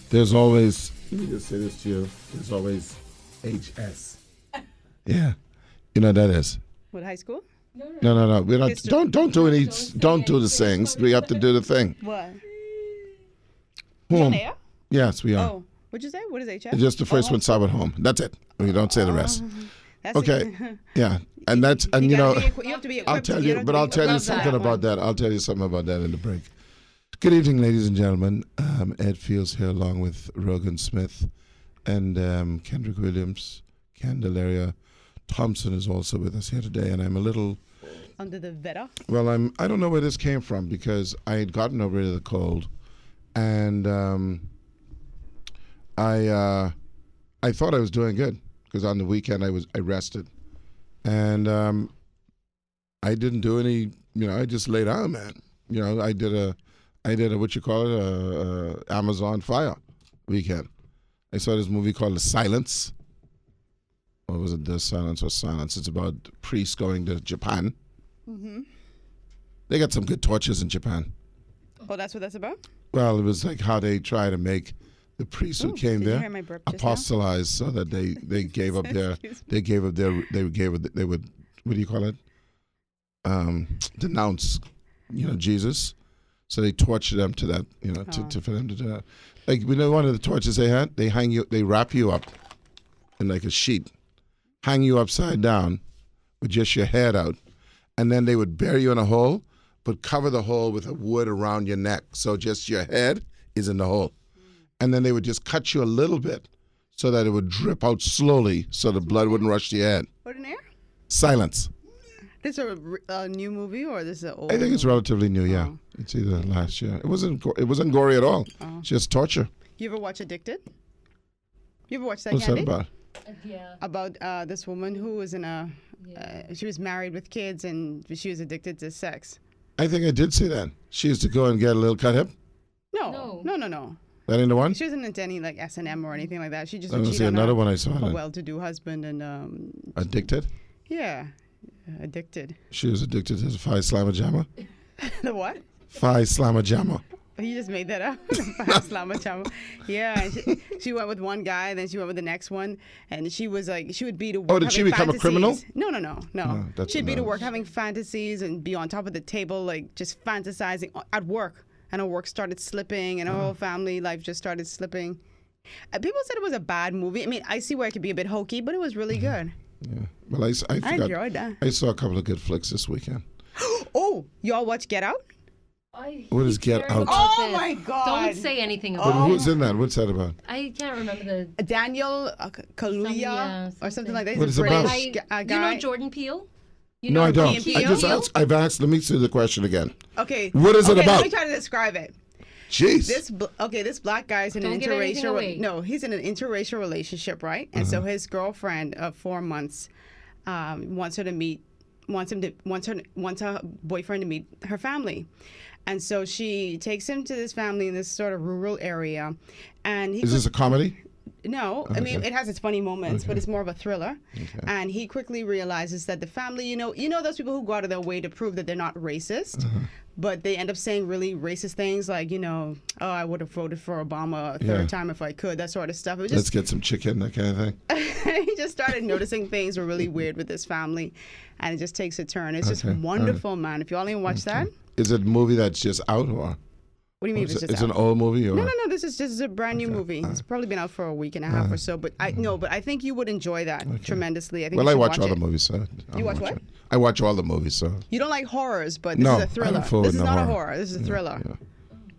There's always, let me just say this to you, there's always HS. Yeah. You know what that is? What, high school? No. We're not, don't do any, don't do the things. We have to do the thing. What? Home. On air? Yes, we are. Oh, what'd you say? What is HS? Just the first one start with home. That's it. We don't say the rest. That's Okay. Yeah. And that's, and you know, you have to be I'll equipped. tell you, but I'll tell you something about that. I'll tell you something about that in the break. Good evening, ladies and gentlemen. Ed Fields here along with Rogan Smith and Kendrick Williams. Candelaria Thompson is also with us here today, and I'm a little... Under the weather? Well, I don't know where this came from because I had gotten rid of the cold, and I thought I was doing good because on the weekend I rested, and I didn't do any, I just laid down, man. I did a what you call it, Amazon Fire weekend. I saw this movie called The Silence. What was it? The Silence or Silence? It's about priests going to Japan. Mm-hmm. They got some good torches in Japan. Oh, that's what that's about? Well, it was like how they try to make the priests who came there apostolize, so that they gave up their they would what do you call it? Denounce, Jesus. So they tortured them to that, to for them to do that. Like one of the torches they had, they wrap you up in like a sheet, hang you upside down with just your head out, and then they would bury you in a hole, but cover the hole with a wood around your neck, so just your head is in the hole. And then they would just cut you a little bit so that it would drip out slowly so the blood wouldn't rush to your head. Ordinaire? Silence. This is a new movie or this is an old? I think it's relatively new, yeah. Oh. It's either last year. It wasn't gory at all. Oh. It's just torture. You ever watch Addicted? You ever watch that, What's Candy? that about? Yeah. About this woman who was in she was married with kids and she was addicted to sex. I think I did see that. She used to go and get a little cut hip? No. That ain't the one? She wasn't into any like S&M or anything like that. She just I would don't cheat see on another her, one I saw. her well-to-do husband and Addicted? Yeah, addicted. She was addicted to the Phi Slamma Jamma? The what? Phi Slamma Jamma. You just made that up. Yeah, and she went with one guy, then she went with the next one, and she was like, she would be to work. Oh, did she become fantasies. A criminal? No. She'd be to work having fantasies and be on top of the table, like just fantasizing at work. And her work started slipping, and her whole family life just started slipping. People said it was a bad movie. I mean, I see where it could be a bit hokey, but it was really good. Yeah. Well, I enjoyed that. I saw a couple of good flicks this weekend. Oh, y'all watch Get Out? What is Get Out? Oh my God! Don't say anything about But who's in that? What's that about? I can't remember the Daniel Kaluuya or something like that. What He's is it about? guy. You know Jordan Peele? No, I don't. I've asked. Let me see the question again. Okay. What is it about? Let me try to describe it. Jeez. This black guy is in an interracial. No, he's in an interracial relationship, right? And so his girlfriend of 4 months wants her boyfriend to meet her family. And so she takes him to this family in this sort of rural area. And is this a comedy? No, okay. I mean, it has its funny moments, but it's more of a thriller. Okay. And he quickly realizes that the family, you know those people who go out of their way to prove that they're not racist, but they end up saying really racist things like, oh, I would have voted for Obama a third time if I could, that sort of stuff. Let's get some chicken, that kind of thing. He just started noticing things were really weird with this family, and it just takes a turn. It's just wonderful, man. If you all didn't watch that. Is it a movie that's just out or? What do you mean? It's an old movie? Or? No. This is a brand new movie. It's probably been out for a week and a half or so. But I think you would enjoy that tremendously. I think. Well, I watch all the movies, so. You watch what? I watch all the movies, so. You don't like horrors, but this is a thriller. This is not a horror. This is a thriller. Yeah.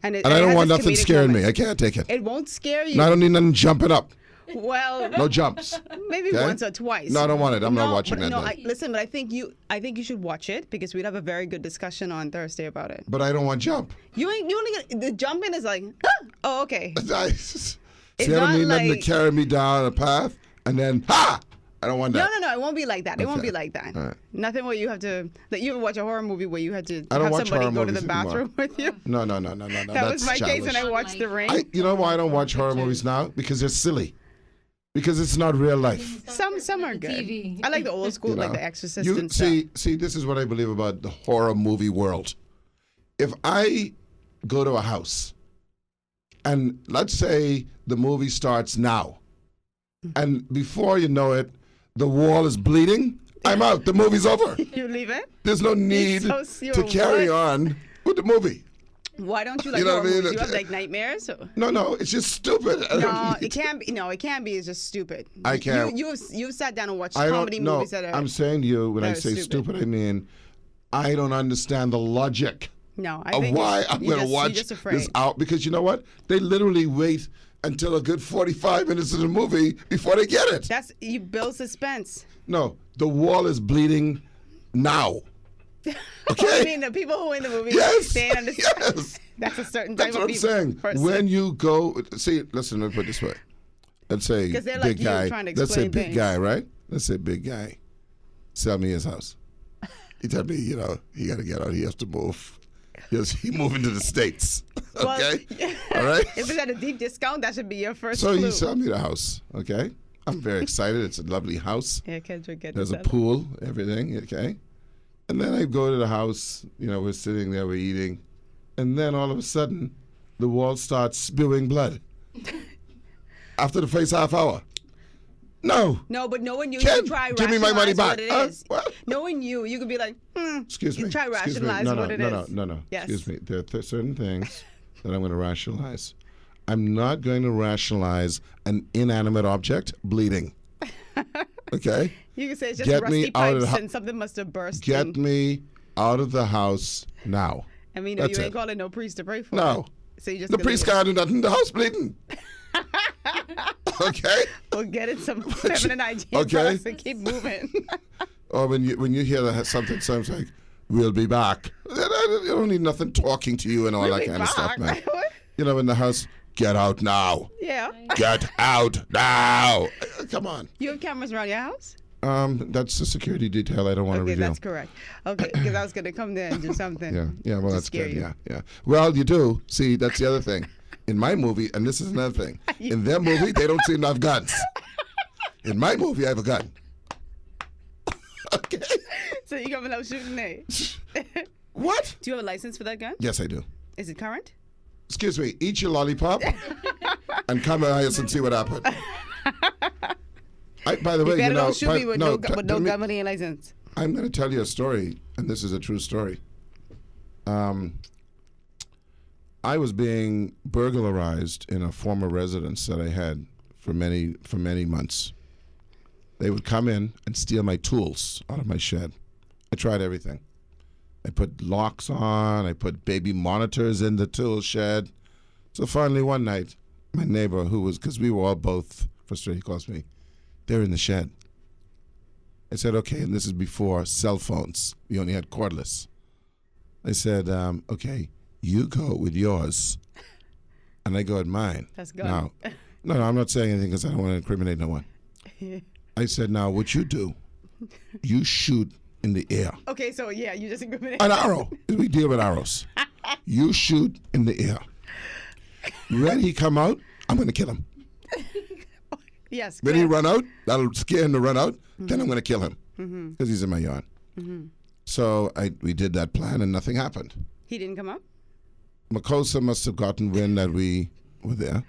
And I don't want nothing scaring me. I can't take it. It won't scare you. No, I don't need nothing jumping up. Well, no jumps. Maybe once or twice. No, I don't want it. I'm not watching that. Listen, but I think you should watch it because we'd have a very good discussion on Thursday about it. But I don't want jump. You only get the jumping is like, oh, okay. See, I don't need nothing to carry me down a path and then I don't want that. No, it won't be like that. Okay. It won't be like that. Right. Nothing where you have to. Like you ever watch a horror movie where you had to have somebody go to the bathroom with you? No. That was my case when I watched The Ring. You know why I don't watch horror movies now? Because they're silly. Because it's not real life. Some are good. TV. I like the old school, like The Exorcist and stuff. See, this is what I believe about the horror movie world. If I go to a house And let's say the movie starts now. And before you know it, the wall is bleeding. I'm out. The movie's over. You leave it? There's no need to carry on with the movie. Why don't you like You know horror what I mean? movies? You have like nightmares? No, it's just stupid. No, it can't be. No, it can't be. It's just stupid. I can't. You've sat down and watched I don't comedy know. movies that are. I'm saying to you, when I that are say stupid, I mean, I don't understand the logic No, I of think why I'm going to you're watch just afraid. this out. Because you know what? They literally wait until a good 45 minutes of the movie before they get it. That's you build suspense. No, the wall is bleeding now. Okay? I mean, the people who are in the movie, Yes, they understand. yes. That's a certain type That's of what I'm people. saying. person. When you go, see, listen, let me put it this way. Let's say 'Cause they're big like you, guy. trying to Let's say explain big things. guy, right? Let's say big guy. Sell me his house. He tell me, you know, he got to get out. He has to move. He moving to the States. Okay? All right? If it's at a deep discount, that should be your first So clue. you sell me the house, okay? I'm very excited. It's a lovely house. Yeah, Kendrick, get There's a this out. pool, everything, okay? And then I go to the house, you know, we're sitting there, we're eating. And then all of a sudden, the wall starts spewing blood. After the first half hour. No. No, but knowing you, Ken, you try give me my money rationalize back. what it Huh? is. What? Knowing you could be like, Excuse me. You try excuse me. rationalize No, what it is. No. Yes. Excuse me. There are certain things that I'm going to rationalize. I'm not going to rationalize an inanimate object bleeding. Okay? You can say it's just Get rusty me out of pipes the and something must have burst. Get me out of the house now. I mean, no, That's you ain't it. calling no priest to pray for. No. it. So you just The gonna priest leave it. can't do nothing. The house bleeding. Okay? We'll get it some feminine hygiene Okay. products and keep moving. Or when you hear that something sounds like, we'll be back. You don't need nothing talking to you and all We'll that be kind of stuff, back. man. What? You know, in the house, get out now. Yeah. Get out now. Come on. You have cameras around your house? That's a security detail I don't want to Okay, reveal. that's correct. Okay, because I was going to come there and do something. Yeah, well, to that's scare good. you. Yeah. Well, you do. See, that's the other thing. In my movie, and this is another thing, in their movie, they don't seem to have guns. In my movie, I have a gun. Okay. So you coming out shooting me? What? Do you have a license for that gun? Yes, I do. Is it current? Excuse me, eat your lollipop and come at us and see what happens. By the way, Better you know, don't shoot me with no tell me- gun and license. I'm going to tell you a story, and this is a true story. I was being burglarized in a former residence that I had for many months. They would come in and steal my tools out of my shed. I tried everything. I put locks on. I put baby monitors in the tool shed. So finally one night, my neighbor, because we were all both frustrated, he calls me, they're in the shed. I said, okay, and this is before cell phones. We only had cordless. I said, okay, you go with yours, and I go with mine. That's good. Now, no, I'm not saying anything because I don't want to incriminate no one. I said, now, what you do, you shoot in the air. Okay, so yeah, you just incriminate. An arrow. We deal with arrows. You shoot in the air. When he come out, I'm going to kill him. Yes. When he correct. run out, that'll scare him to run out. Then I'm going to kill him because he's in my yard. So we did that plan and nothing happened. He didn't come up? Makosa must have gotten wind that we were there.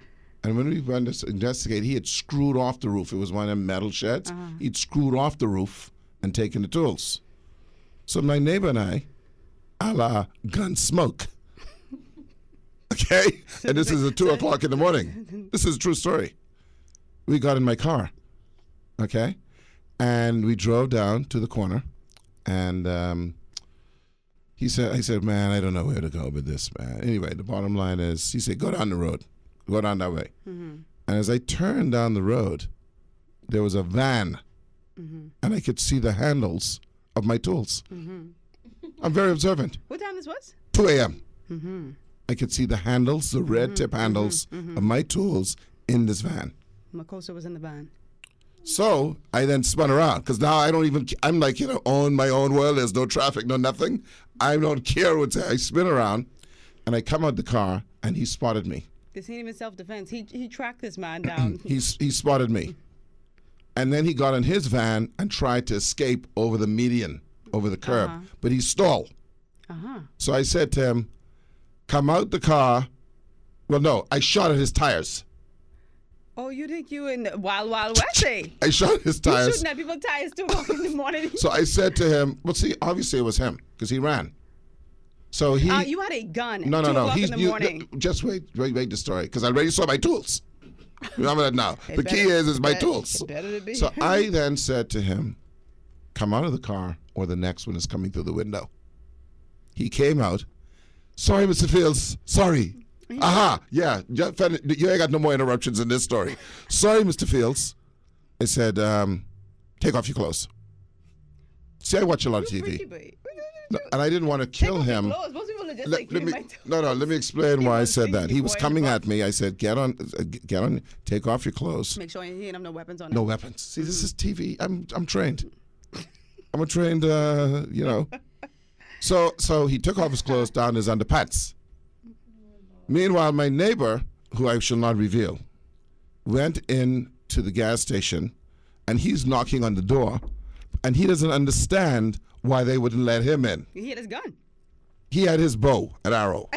And when we went to investigate, he had screwed off the roof. It was one of them metal sheds. He'd screwed off the roof and taken the tools. So my neighbor and I, a la gun smoke. Okay? And this is at 2 o'clock in the morning. This is a true story. We got in my car. Okay? And we drove down to the corner. And I said, man, I don't know where to go with this, man. Anyway, the bottom line is, he said, go down the road. Go down that way. And as I turned down the road, there was a van. And I could see the handles of my tools. I'm very observant. What time this was? 2 a.m. I could see the handles, the red tip handles of my tools in this van. Makosa was in the van. So I then spun around because now I'm like, own my own world. There's no traffic, no nothing. I don't care what's there. I spin around and I come out the car and he spotted me. This ain't even self-defense. He tracked this man down. He spotted me. And then he got in his van and tried to escape over the median, over the curb. But he stalled. So I said to him, come out the car Well, no, I shot at his tires. Oh, you think you in the Wild Wild West, eh? I shot at his You tires. shooting at people's tires 2 o'clock in the morning. So I said to him, well, see, obviously it was him because he ran. So he. You had a gun. No, 2 o'clock He's in the morning. just wait the story because I already saw my tools. Remember that now. The key is my tools. It better to be. So I then said to him, come out of the car or the next one is coming through the window. He came out. Sorry, Mr. Fields. Sorry. Aha. Yeah. You ain't got no more interruptions in this story. Sorry, Mr. Fields. I said, take off your clothes. See, I watch a lot of You TV. freaky boy. No, and I didn't want to kill Take off your him. clothes. Most people are just Let, like, let "Give me, me my toes." let me explain why I was said that. thinking He was boy in coming the at box. me. I said, get on, take off your clothes. Make sure he ain't have no weapons on No him. weapons. See, this is TV. I'm trained. I'm a trained, So he took off his clothes down his underpants. Meanwhile, my neighbor, who I shall not reveal, went in to the gas station, and he's knocking on the door, and he doesn't understand why they wouldn't let him in. He had his gun. He had his bow, an arrow.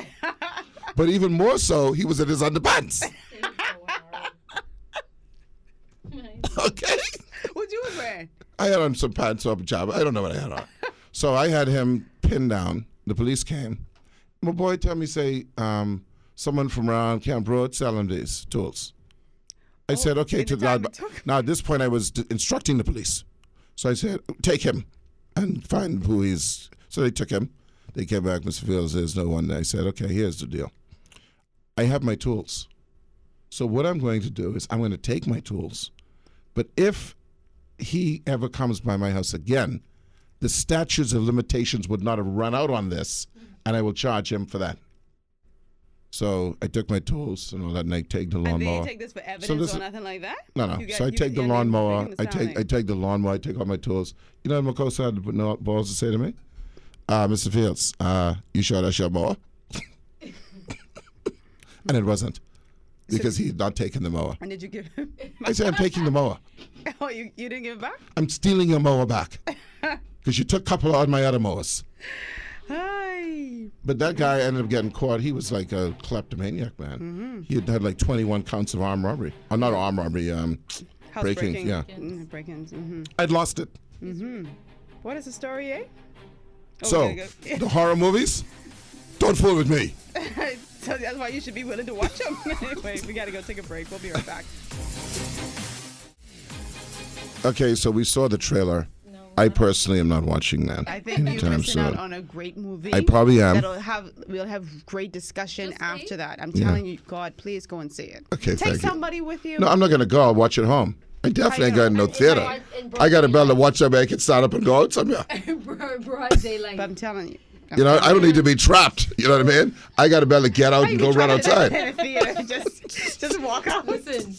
But even more so, he was in his underpants. Okay? What you was wearing? I had on some pants or a pajama. I don't know what I had on. So I had him pinned down. The police came. My boy tell me, say, someone from around Camp Road selling these tools. I said, okay. in the time it took. Now, at this point, I was instructing the police. So I said, take him and find who he's. So they took him. They came back, Mr. Fields, there's no one there. I said, okay, here's the deal. I have my tools. So what I'm going to do is I'm going to take my tools. But if he ever comes by my house again, the statutes of limitations would not have run out on this, and I will charge him for that. So I took my tools and all that, and I take the And they lawnmower. didn't take this for evidence listen- or nothing like that? No. You got- So I you- take the yeah, you're lawnmower. making I this sound like- take the lawnmower. I take all my tools. You know what Makosa had the balls to say to me? Mr. Fields, you sure that's your mower? And it wasn't, because he had not taken the mower. And did you give him? I said, I'm taking the mower. Oh, you didn't give it back? I'm stealing your mower back because you took a couple of my other mowers. Hi. But that guy ended up getting caught. He was like a kleptomaniac, man. He had like 21 counts of armed robbery. Oh, not armed robbery, breaking. Yeah. Break-ins. Mm-hmm. I'd lost it. What is the story, eh? Oh, So, we gotta go. the horror movies, don't fool with me. So that's why you should be willing to watch them. Anyway, we got to go take a break. We'll be right back. Okay, so we saw the trailer. I personally am not watching that. I think you're anytime missing out soon. on a great movie. I probably am. We'll have great discussion Just after me? that. I'm Yeah. telling you, God, please go and see it. Okay, Take thank you. somebody with you. No, I'm not going to go. I'll watch it home. I definitely ain't know. going to no And theater. in broad I got to be able to watch somebody I can stand up and go out somewhere. Broad daylight. But I'm telling you. You know, I don't need to be trapped. You know what I mean? I got to be able to get out and go run outside. In a theater, just walk out. Listen,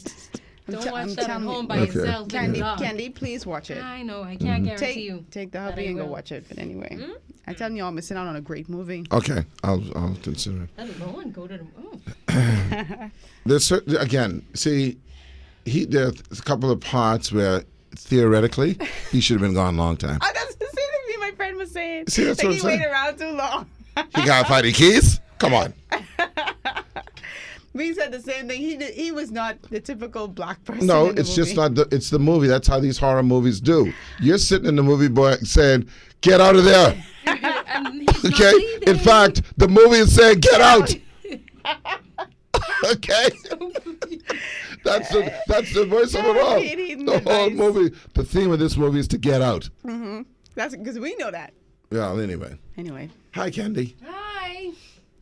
don't watch I'm that at telling home you. by Okay. yourself. Candy, please watch it. I know. I can't guarantee you. Take the that hubby I and go will. watch it. But anyway, I'm telling you, I'm missing out on a great movie. Okay, I'll consider it. Let alone go to the. There's certain, again, see, there's a couple of parts where theoretically he should have been gone a long time. Oh, that's the same thing my friend was saying. See, that's like what he I'm saying. waited around too long. He got to find the keys? Come on. We said the same thing. He was not the typical black person. No, in the it's just movie. not. It's the movie. That's how these horror movies do. You're sitting in the movie, boy, saying, "Get out of there." And he's not Okay. leaving. In fact, the movie is saying, "Get out." Okay. That's the voice of it all. He needed The whole advice. movie. The theme of this movie is to get out. That's because we know that. Well, anyway. Anyway, Hi, Candy. Hi.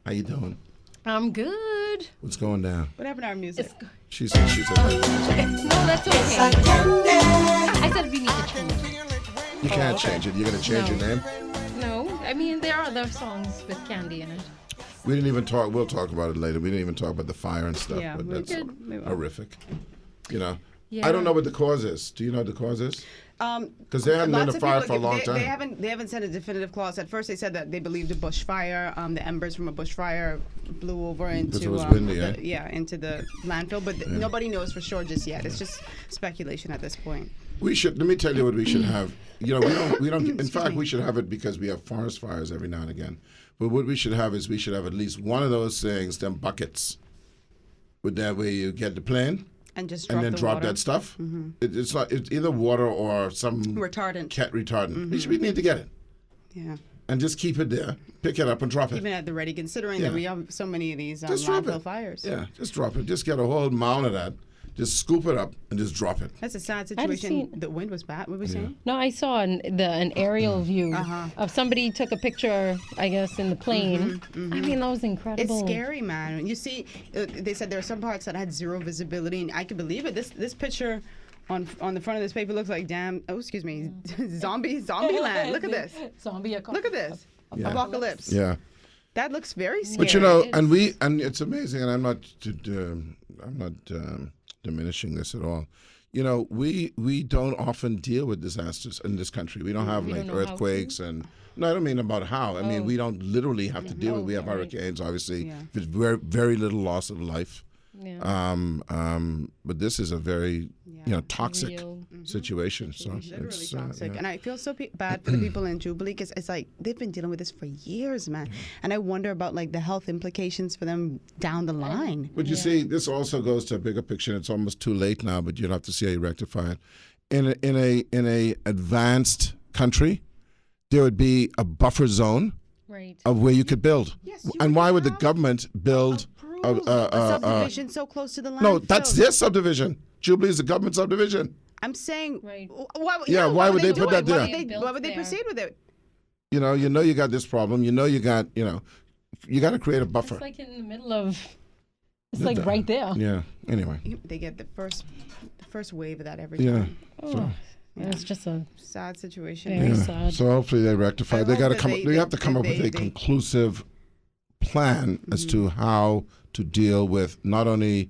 How you doing? I'm good. What's going down? what happened to our music? She said. No, that's okay. I said we need to change. You can't change it. You're gonna change No. your name. No, I mean there are other songs with Candy in it. We didn't even talk. We'll talk about it later. We didn't even talk about the fire and stuff. Yeah, but we that's did. We will. horrific. You know. Yeah. I don't know what the cause is. Do you know what the cause is? Because they haven't been in Lots a of fire people- for a long they, time. They haven't sent a definitive clause. At first, they said that they believed a bushfire. The embers from a bushfire blew over into it was windy, eh? into the landfill. But nobody knows for sure just yet. It's just speculation at this point. We should. Let me tell you what we should have. You know, we don't. In fact, we should have it because we have forest fires every now and again. But what we should have is we should have at least one of those things, them buckets, With that way, you get the plane And just and drop then the drop water. that stuff. It's not. It's either water or some Retardant. cat retardant. We need to get it Yeah. and just keep it there. Pick it up and drop it. Even at the ready, considering that Yeah. we have so many of these Just drop landfill it. fires. Yeah, just drop it. Just get a whole mound of that. Just scoop it up and just drop it. That's a sad I'd situation. seen- The wind was bad. What were we saying? No, I saw an aerial view of somebody took a picture, I guess, in the plane. I mean, that was incredible. It's scary, man. You see, they said there are some parts that had zero visibility, and I can believe it. This picture on the front of this paper looks like zombie land. Look at this. Zombie Look at this. Apocalypse. Yeah. That looks very scary. But you know, and it's amazing, and I'm not diminishing this at all. You know, we don't often deal with disasters in this country. We don't have We like don't know how earthquakes and. No, I don't mean about how. I mean we don't literally have to deal with. We have right. hurricanes, obviously. Yeah. There's very very little loss of life. Yeah. But this is a very toxic Real. situation. So Literally it's toxic. yeah. And I feel so bad for the people in Jubilee because it's like they've been dealing with this for years, man. And I wonder about like the health implications for them down the line. But you see, this also goes to a bigger picture. It's almost too late now, but you'll have to see how you rectify it. In a advanced country, there would be a buffer zone Right. of where you could build. Yes, you And would why would the have government build a subdivision so close to the landfill. No, that's their subdivision. Jubilee is the government subdivision. I'm saying, Right. Why would they do put that it? there? Why would they There. proceed with it? You know you got this problem. You got to create a buffer. It's like in the middle of. It's like right there. Yeah. Anyway. They get the first wave of that every Yeah. time. Oh, it's just a Sad situation. very Yeah. sad. So hopefully they rectify. I They hope got to that come. they- They have to come up with a they- conclusive plan as to how to deal with not only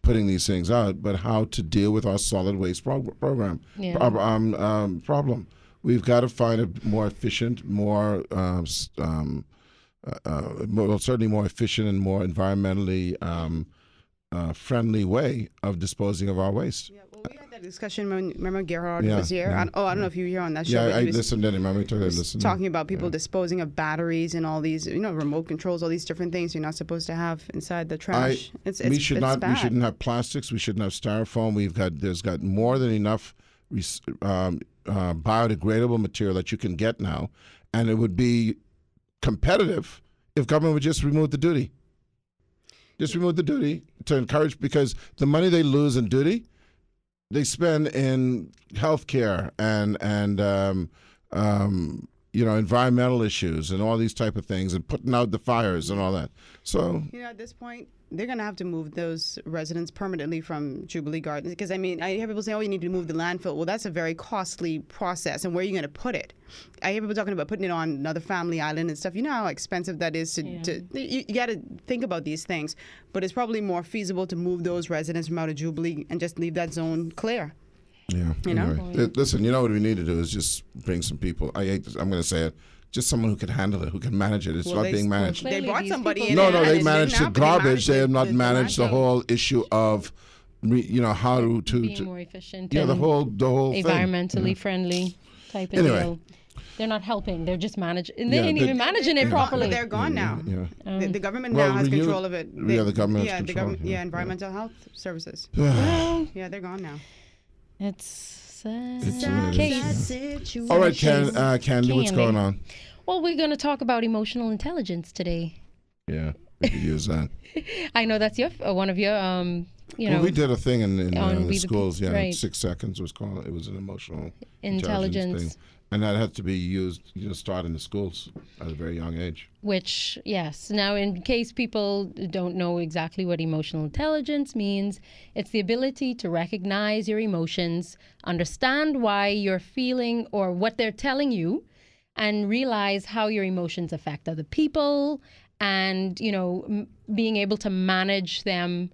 putting these things out, but how to deal with our solid waste program Yeah. problem. We've got to find a more efficient, certainly more efficient and more environmentally friendly way of disposing of our waste. Yeah, well, we had that discussion when, remember Gerhard Yeah, was here? yeah. I don't know if you were here on that show. Yeah, but I he was listened to him. I listened. talking about people disposing of batteries and all these, remote controls, all these different things you're not supposed to have inside the trash. It's we should it's not. Bad. We shouldn't have plastics. We shouldn't have styrofoam. There's got more than enough biodegradable material that you can get now, and it would be competitive if government would just remove the duty. Just remove the duty to encourage, because the money they lose in duty, they spend in healthcare and environmental issues and all these type of things, and putting out the fires and all that. So At this point, they're going to have to move those residents permanently from Jubilee Gardens. Because, I hear people say, you need to move the landfill. Well, that's a very costly process. And where are you going to put it? I hear people talking about putting it on another family island and stuff. You know how expensive that is you got to think about these things. But it's probably more feasible to move those residents from out of Jubilee and just leave that zone clear. yeah. Anyway, listen. You know what we need to do is just bring some people. I hate this. I'm going to say it. Just someone who can handle it, who can manage it. It's not being managed. They Clearly brought these somebody people- in. No, there and they it managed didn't the happen. garbage. They have not managed the landfill. whole issue of, how being to more efficient. yeah, the and whole thing. environmentally friendly type of Anyway. deal. They're not helping. They're just managing. Yeah, They ain't even managing it properly. They're gone now. Yeah. The government Well, now has renew- control of it. yeah, the government has Yeah, control, yeah, environmental health services. Well, Yeah, they're gone now. it's sad what it is. case. All right, Candy, what's Candy. going on? Well, we're going to talk about emotional intelligence today. Yeah, we could use that. I know that's one of your, Well, we did a thing in on the We the schools. Yeah, right. 6 seconds was called. It was an emotional intelligence. thing, and that had to be used. Start in the schools at a very young age. Which, yes. Now, in case people don't know exactly what emotional intelligence means, it's the ability to recognize your emotions, understand why you're feeling or what they're telling you, and realize how your emotions affect other people, and, being able to manage them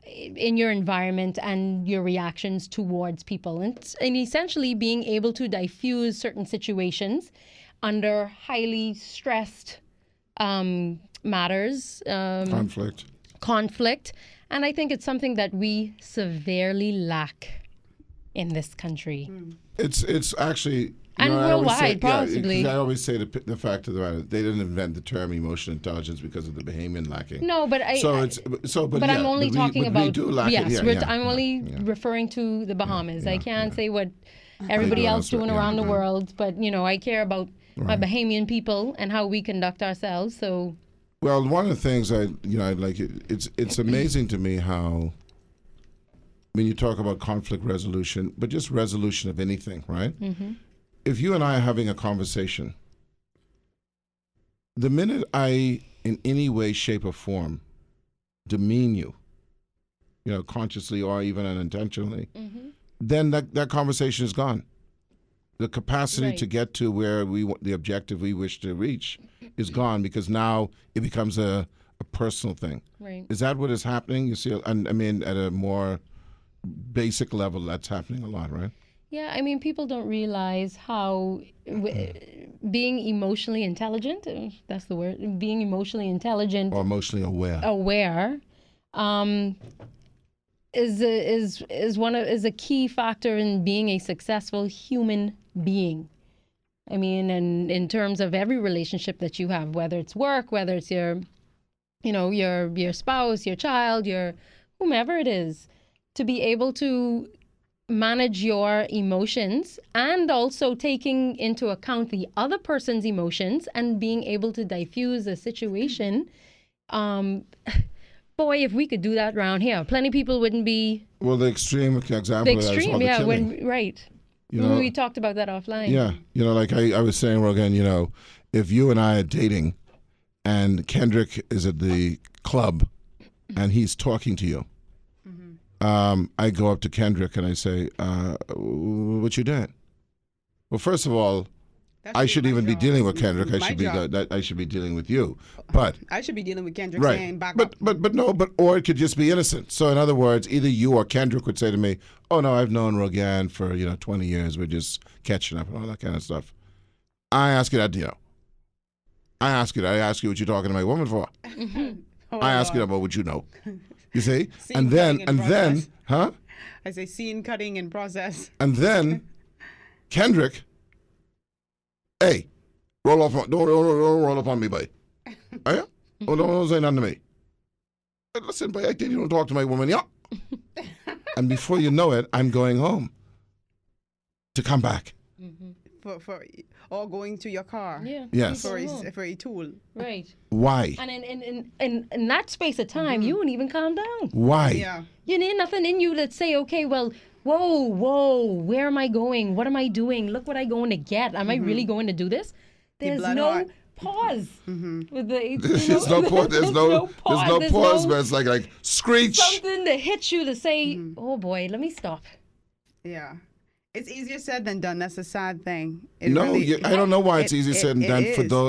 in your environment and your reactions towards people, and essentially being able to diffuse certain situations under highly stressed matters, conflict. And I think it's something that we severely lack in this country. It's actually And I always say- worldwide, possibly. 'cause I always say the fact of the matter, they didn't invent the term emotional intelligence because of the Bahamian lacking. No, but But I'm only talking we about do lack it. yes. Yeah, I'm only referring to the Bahamas. I can't say what everybody Yeah, else that's right. doing Yeah, around the yeah. world, but I care about my Bahamian people and how we conduct ourselves. So Well, one of the things I like it's amazing to me how when you talk about conflict resolution, but just resolution of anything, right? Mm-hmm. If you and I are having a conversation, the minute I, in any way, shape, or form, demean you, consciously or even unintentionally, then that conversation is gone. The capacity Right. to get to where the objective we wish to reach is gone because now it becomes a personal thing. right. Is that what is happening? You see, and I mean, at a more basic level, that's happening a lot, right? Yeah, I mean, people don't realize how being emotionally intelligent, that's the word, being emotionally intelligent, Or emotionally aware. aware, is a key factor in being a successful human being. I mean, and in terms of every relationship that you have, whether it's work, whether it's your spouse, your child, your whomever it is, to be able to manage your emotions and also taking into account the other person's emotions and being able to diffuse a situation. Boy, if we could do that around here, plenty of people wouldn't be Well, the extreme example the of that is extreme. all the Yeah, killing. right. You know, We talked about that offline. yeah, like I was saying, Rogan, if you and I are dating and Kendrick is at the club and he's talking to you, I go up to Kendrick and I say, what you doing? Well, first of all, That I be should my even be job. dealing with Kendrick. I My should be job. I should be dealing with you. But I should be dealing with Kendrick saying right, back up. or it could just be innocent. So in other words, either you or Kendrick would say to me, "Oh no, I've known Rogan for 20 years. We're just catching up and all that kind of stuff." I ask you that, I ask you what you're talking to my woman for. Oh, I ask you Lord. about what you know. You see, Scene and then cutting in process. huh? I say scene cutting in process. And then Kendrick, hey, don't roll up on me, boy. Oh, yeah? Oh, don't say nothing to me. Hey, listen, boy, I did you don't talk to my woman, yeah? And before you know it, I'm going home to come back. For or going to your car. Yeah. Yes. you For go a, home. for a tool. Right. Why? And in that space of time, you won't even calm down. Why? Yeah. You need nothing in you that say, okay, well, whoa, where am I going? What am I doing? Look what I'm going to get. Am I really going to do this? There's blood no heart. pause. With the, There's no pause. There's no pause, but it's like screech. something to hit you to say, oh boy, let me stop. Yeah. It's easier said than done. That's the sad thing. It No, really- I don't know why it's it- easier it- said than it done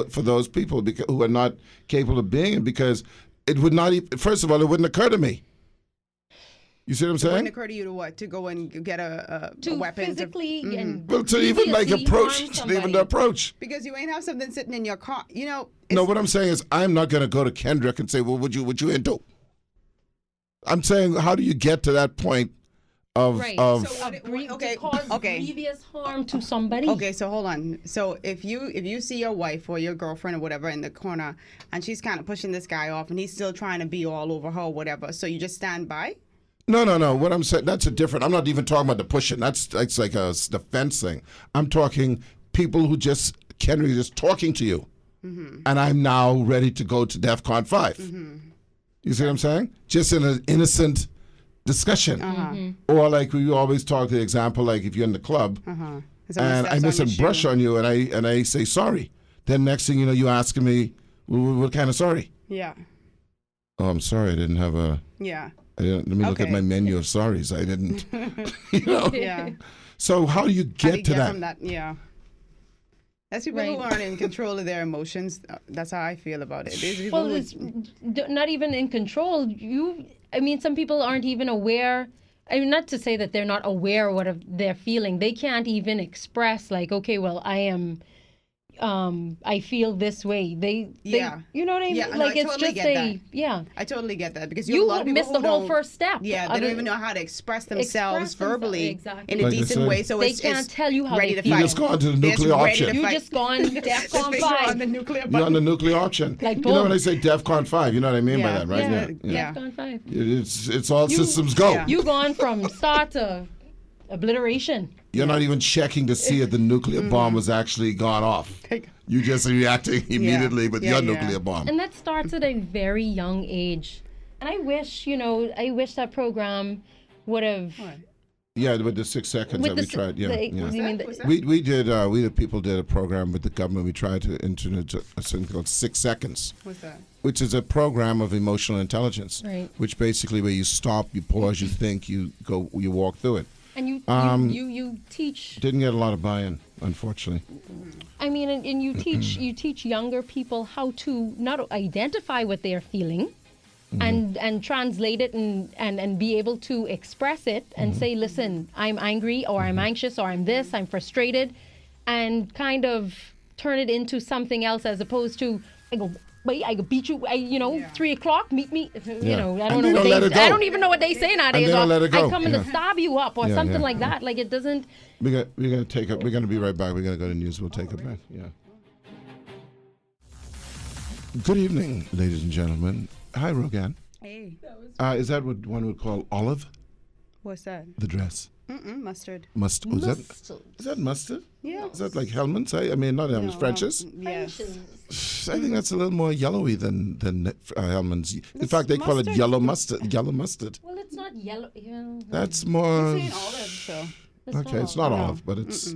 is. for those people who are not capable of being it, because it would not even, first of all, it wouldn't occur to me. You see what I'm It wouldn't saying? occur to you to what? To go and get a To weapon. physically and Well, to even like deviously approach, harm to even somebody. to approach. because you ain't have something sitting in your car. No, what I'm saying is, I'm not going to go to Kendrick and say, "Well, what you into?" I'm saying, how do you get to that point of Right. of? So- To cause okay. grievous harm to somebody. Okay, so hold on. So if you see your wife or your girlfriend or whatever in the corner and she's kind of pushing this guy off and he's still trying to be all over her or whatever, so you just stand by? No. What I'm saying, that's a different. I'm not even talking about the pushing. That's like a defense thing. I'm talking people who just Kendrick is just talking to you, and I'm now ready to go to DEFCON 5. You see what I'm saying? Just in an innocent discussion, or like we always talk. The example, like if you're in the club Someone and I steps miss a on your brush shoe. on you, and I say sorry. Then next thing you know, you asking me, what kind of sorry? Yeah. Oh, I'm sorry. I didn't have a. Yeah. I didn't, let me look at Okay. my menu of sorries. I didn't. You know. Yeah. So how do you How do get you to that? from that? Yeah. That's people who Right. aren't in control of their emotions. That's how I feel about it. These people Well, who- it's not even in control. I mean, some people aren't even aware. I mean, not to say that they're not aware what they're feeling. They can't even express like, okay, well, I am I feel this way. They Yeah. you know what I mean? Yeah, no, like I it's totally just get that. yeah. I totally get that because you have a lot You of people missed the who whole don't- first step. Yeah, they don't even know how to express themselves themselves, verbally exactly. in a Like I decent said. way. So They it's can't tell you how ready they to feel. fight. You just go on to the They're nuclear ready option. to You fight. just gone DEFCON Finger on 5. the nuclear You're on button. the nuclear option. Like, you know boom. when I say DEFCON 5, you know what I mean by Yeah. that, right? Yeah. DEFCON 5. It's all systems go. Yeah. You gone from start to obliteration. You're not even checking to see if the nuclear bomb was actually gone off. You just reacting immediately with Yeah, your yeah. nuclear bomb. And that starts at a very young age. And I wish that program would have. Yeah, with the 6 seconds that we tried. Yeah, yeah. you mean What's that? We did. We the people did a program with the government. We tried to introduce a thing called 6 Seconds, What's that? which is a program of emotional intelligence. Right. Which basically where you stop, you pause, you think, you go, you walk through it. And you teach. Didn't get a lot of buy-in, unfortunately. I mean, and you teach younger people how to not identify what they're feeling, and translate it and be able to express it and say, listen, I'm angry or I'm anxious or I'm this, I'm frustrated, and kind of turn it into something else as opposed to I go beat you. 3 o'clock. Meet me. I And don't they know don't what let it go. I don't even know what they say nowadays. they don't let it go. I come in to Yeah. stab you up or Yeah, something yeah, like that. Like it doesn't. We're gonna take it. We're gonna be right back. We're gonna go to news. We'll take it back. Yeah. Good evening, ladies and gentlemen. Hi, Rogan. Hey, Is that what one would call olive? what's that? The dress. Mustard. Mustard. Is that mustard? Yeah. Is that like Hellman's? I mean, not Hellman's. No, French's. Yes. I think that's a little more yellowy than Hellman's. In It's fact, they call it mustard. yellow mustard. Yellow mustard. Well, it's not yellow. Yeah. That's more. It's an olive, so. Okay, it's not olive, but it's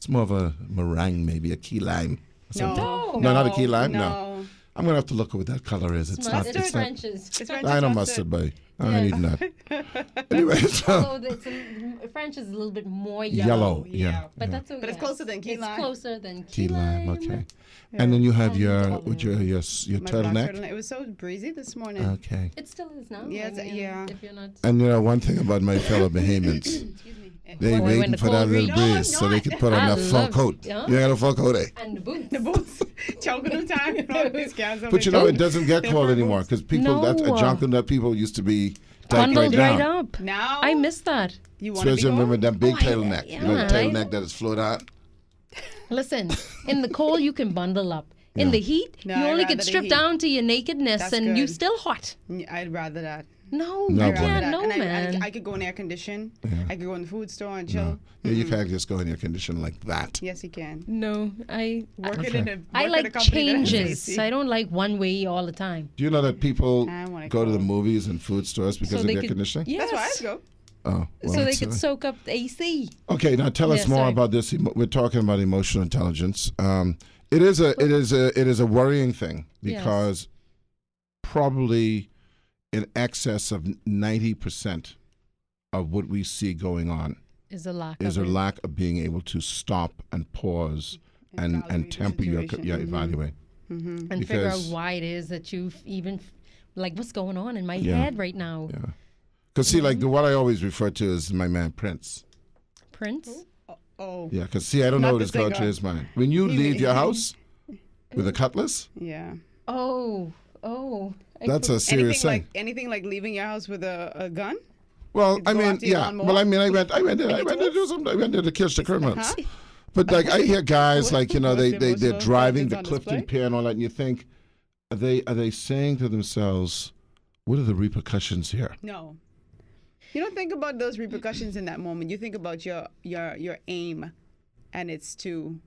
more of a meringue, maybe a key lime. or something. No. No, not a key lime. No. No. I'm gonna have to look at what that color is. It's not. It's It's not. French's. It's French I know mustard. mustard, buddy. I Yeah. ain't eating that. Anyway, so Although French is a little bit more yellow. yellow. yeah. Yeah. But yeah. that's okay. But it's closer than key It's lime. closer than Key lime. lime. Okay. And then you have And your olive. with your My black turtleneck. turtleneck. It was so breezy this morning. Okay. It still is now. Yeah, I mean, yeah. If you're not. And you know one thing about my fellow Bahamians, Excuse me. they When waiting the for that cold little reads. No, breeze I'm so they not. could put on I that full love- coat. yeah. You ain't got a full coat, eh? And the boots. The boots. Choking time. All these guys over But you there. know, it doesn't get They're cold for anymore boots. because people, No. that's a junk that people used to be tight Bundled right right down. up. Now I miss that. you want to be Especially remember home? that big Oh, turtleneck. You know, the yeah, turtleneck that is float out. Listen, in the cold you can bundle up. In Yeah. the heat, No, you I'd only rather can the strip heat. down to your nakedness That's and you good. still hot. I'd rather that. No, No, you boy. can't. That. No, And man. I could go in air condition. I could go in the food store and chill. No. Yeah, you can't just go in your condition like that. Yes, you can. No, Working in a, I work at a like company that has changes. AC. I don't like one way all the time. Do you know that people I wanna go to the go. movies and food stores because of they air could, conditioning? yes. That's why I go. Oh, well, So they it's, could soak up the AC. Okay, now tell us Yeah, more sorry. about this. We're talking about emotional intelligence. It is a worrying thing Yes. because probably in excess of 90% of what we see going on Is a lack is of a it. lack of being able to stop and pause and Evaluate the temper your situation. evaluate. and figure out because- why it is that you've even like what's going on in my Yeah. head right now. Yeah, because see, like what I always refer to is my man Prince. Prince? Oh, Yeah, because see, I don't Not know what the is going singer. through his mind. When you He- leave your house with a cutlass, yeah. Oh. I that's a could- serious thing. Anything like leaving your house with a gun? Well, I go mean, after your yeah. lawnmower? Well, I mean, I went to do something. I went there to catch the criminals. But like, I hear guys like, you know, they're Emotional driving the intelligence on Clifton display? Pier and all that, and you think, are they saying to themselves, what are the repercussions here? No. You don't think about those repercussions in that moment. You think about your aim, and it's to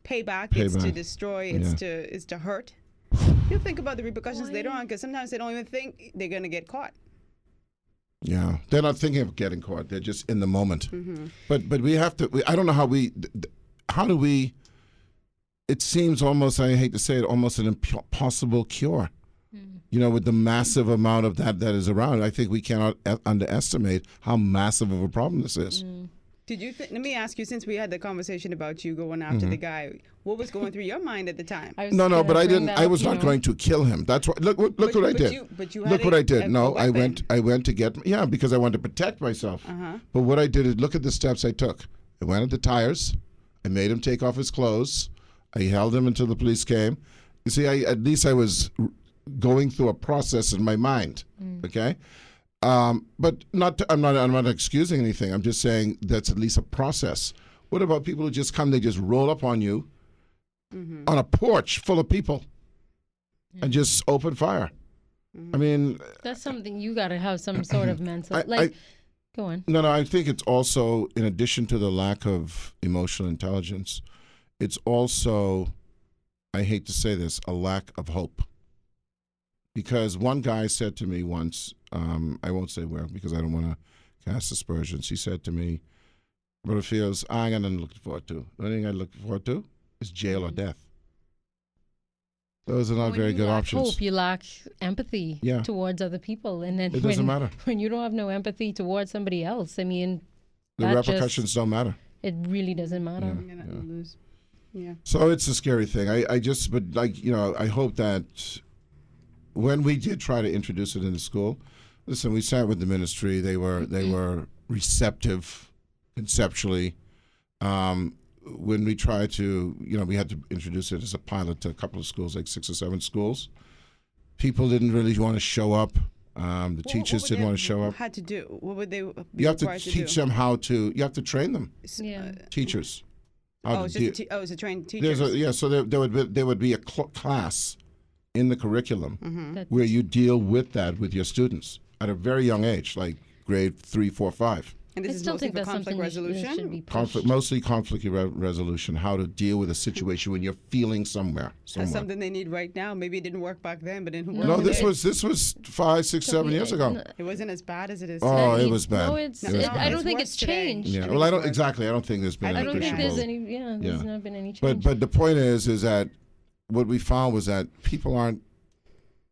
pay back, it's to back. destroy, Yeah. it's to hurt. You think about the repercussions later on because sometimes they don't even think they're gonna get caught. Yeah, they're not thinking of getting caught. They're just in the moment. But we have to. I don't know how do we? It seems almost. I hate to say it, almost an impossible cure. You know, with the massive amount of that is around, I think we cannot underestimate how massive of a problem this is. Did you? Let me ask you. Since we had the conversation about you going after the guy, what was going through your mind at the time? I was No, gonna but I bring didn't. that I up, was you not know. going to kill him. That's what. Look what I did. But you Look had what I did. a No, I weapon. went to get. Yeah, because I wanted to protect myself. But what I did is look at the steps I took. I went at the tires. I made him take off his clothes. I held him until the police came. You see, at least I was going through a process in my mind. Okay, but I'm not excusing anything. I'm just saying that's at least a process. What about people who just come? They just roll up on you on a porch full of people and just open fire. I mean, That's something you got to have some sort of mental. Go on. No, I think it's also, in addition to the lack of emotional intelligence, it's also, I hate to say this, a lack of hope. Because one guy said to me once, I won't say where because I don't want to cast aspersions. He said to me, Brother Fields, I ain't got nothing to look forward to. The only thing I look forward to is jail or death. Those are not very good options. Hope, you lack empathy towards other people, and then it doesn't matter when you don't have no empathy towards somebody else. I mean, the repercussions don't matter. It really doesn't matter. So it's a scary thing. I hope that when we did try to introduce it in the school, listen, we sat with the ministry. They were receptive conceptually. When we tried to, we had to introduce it as a pilot to a couple of schools, like 6 or 7 schools. People didn't really want to show up. The teachers didn't want to show up. Had to do? What would they? You have to teach them how to. You have to train them. Teachers. It's a trained teacher. So there would be a class in the curriculum where you deal with that with your students at a very young age, like grade 3, 4, 5. And this is mostly for conflict resolution? Mostly conflict resolution, how to deal with a situation when you're feeling somewhere. That's something they need right now. Maybe it didn't work back then, but didn't work. No, this was 5, 6, 7 years ago. It wasn't as bad as it is. Oh, it was bad. No, I don't think it's changed. Yeah. Well, I don't think there's been. I don't think there's any. There's not been any change. But the point is that what we found was that people aren't.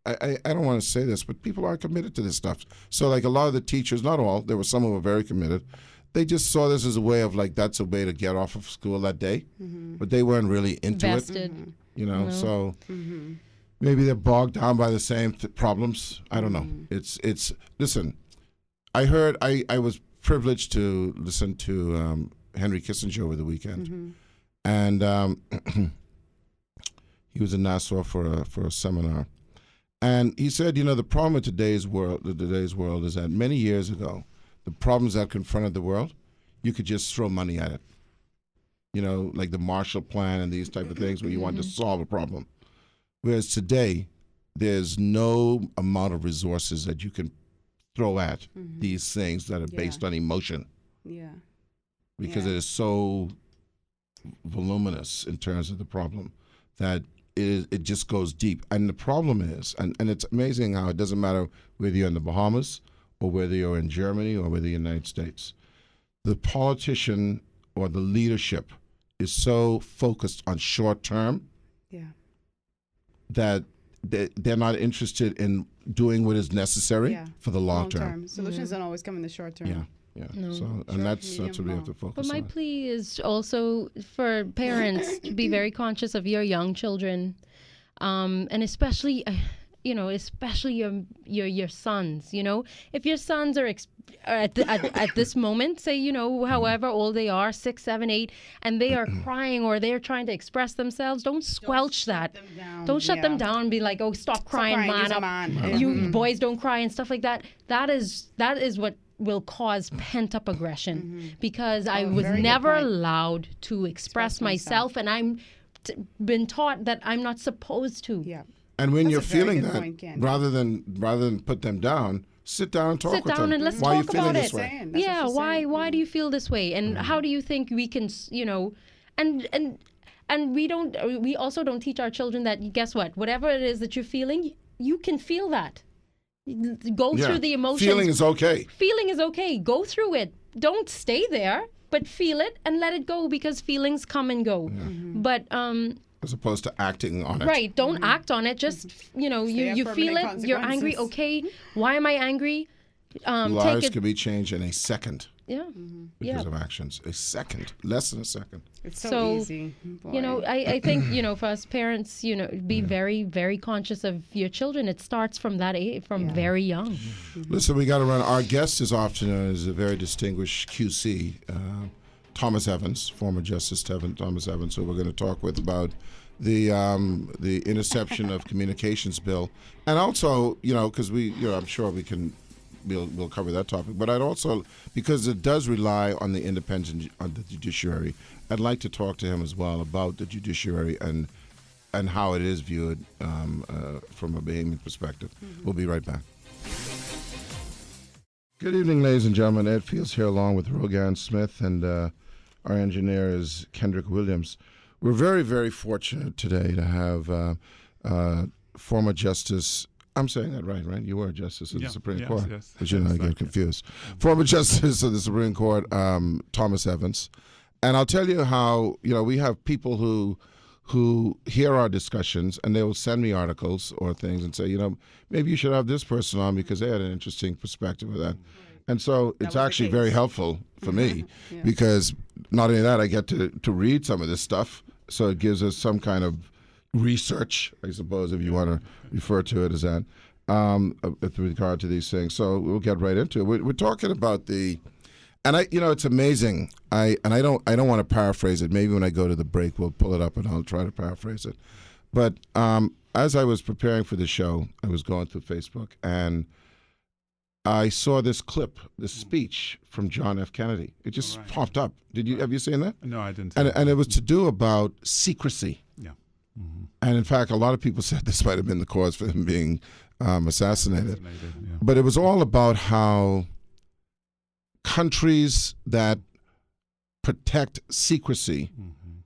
I don't want to say this, but people aren't committed to this stuff. So, like a lot of the teachers, not all, there were some who were very committed. They just saw this as a way of that's a way to get off of school that day, but they weren't really into it. So maybe they're bogged down by the same problems. I don't know. It's listen. I was privileged to listen to Henry Kissinger over the weekend, and he was in Nassau for a seminar. And he said, the problem with today's world is that many years ago, the problems that confronted the world, you could just throw money at it. Like the Marshall Plan and these type of things where you want to solve a problem. Whereas today, there's no amount of resources that you can throw at these things that are based on emotion. Yeah. Because it is so voluminous in terms of the problem that it just goes deep. And the problem is, and it's amazing how it doesn't matter whether you're in the Bahamas or whether you're in Germany or whether you're in the United States, the politician or the leadership is so focused on short term that they're not interested in doing what is necessary for the long term. Solutions don't always come in the short term. Yeah. No. So, and that's what we have to focus on. But my plea is also for parents to be very conscious of your young children, and especially, especially your sons. If your sons are at this moment, say, however old they are, 6, 7, 8, and they are crying or they're trying to express themselves, don't squelch that. Don't shut them down and be like, oh, stop crying, man. You boys don't cry and stuff like that. That is what will cause pent-up aggression because I was never allowed to express myself, and I'm been taught that I'm not supposed to. Yeah. And when you're feeling that, rather than put them down, sit down and talk with them. Sit down and let's talk about it. Yeah, why do you feel this way, and how do you think we can, and we also don't teach our children that, guess what, whatever it is that you're feeling, you can feel that. Go through the emotions. Feeling is okay. Feeling is okay. Go through it. Don't stay there, but feel it and let it go, because feelings come and go. But as opposed to acting on it. Right. Don't act on it. Just you feel it. You're angry. Okay. Why am I angry? Lives can be changed in a second. Yeah. Because of actions. A second. Less than a second. It's so easy. Boy. I think, for us parents, be very, very conscious of your children. It starts from that age, very young. Listen, we got to run. Our guest this afternoon is a very distinguished QC, Thomas Evans, former Justice Thomas Evans, who we're going to talk with about the interception of communications bill, and also, because I'm sure we'll cover that topic. But I'd also, because it does rely on the independence of the judiciary, I'd like to talk to him as well about the judiciary and how it is viewed from a Bahamian perspective. Mm-hmm. We'll be right back. Good evening, ladies and gentlemen. Ed Fields here along with Rogan Smith, and our engineer is Kendrick Williams. We're very, very fortunate today to have former Justice, I'm saying that right? You were a Justice of the Supreme Court. Yes. But I get confused. Former Justice of the Supreme Court, Thomas Evans. And I'll tell you how, we have people who hear our discussions and they will send me articles or things and say, maybe you should have this person on because they had an interesting perspective of that. And so it's actually very helpful for me because not only that, I get to read some of this stuff. So it gives us some kind of research, I suppose, if you want to refer to it as that, with regard to these things. So we'll get right into it. We're talking about and it's amazing. I don't want to paraphrase it. Maybe when I go to the break, we'll pull it up and I'll try to paraphrase it. But as I was preparing for the show, I was going through Facebook and I saw this clip, this speech from John F. Kennedy. It just popped up. Have you seen that? No, I didn't. And it was to do about secrecy. Yeah. Mm-hmm. And in fact, a lot of people said this might have been the cause for him being assassinated. Yeah. But it was all about how countries that protect secrecy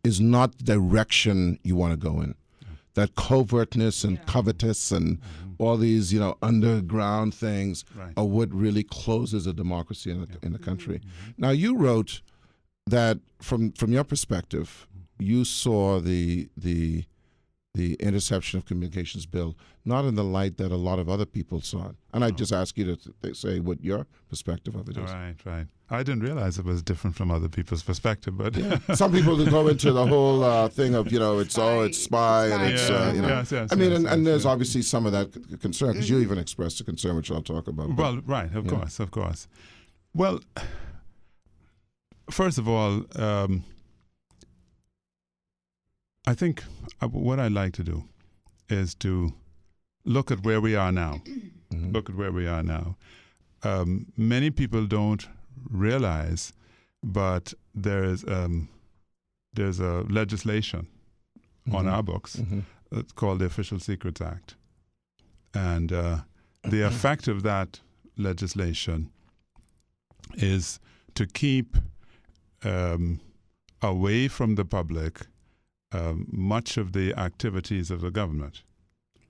is not the direction you want to go in. Yeah. That covertness and covetous and all these, underground things are what really closes a democracy in the country. Now, you wrote that from your perspective, you saw the interception of communications bill not in the light that a lot of other people saw it. And I just ask you to say what your perspective of it is. Right. I didn't realize it was different from other people's perspective, but some people go into the whole thing of it's spy and it's Yes, I mean, and there's obviously some of that concern because you even expressed a concern, which I'll talk about. Well, right, of course. Well, first of all, I think what I'd like to do is to look at where we are now. Many people don't realize, but there's a legislation on our books. It's called the Official Secrets Act. And the effect of that legislation is to keep away from the public much of the activities of the government.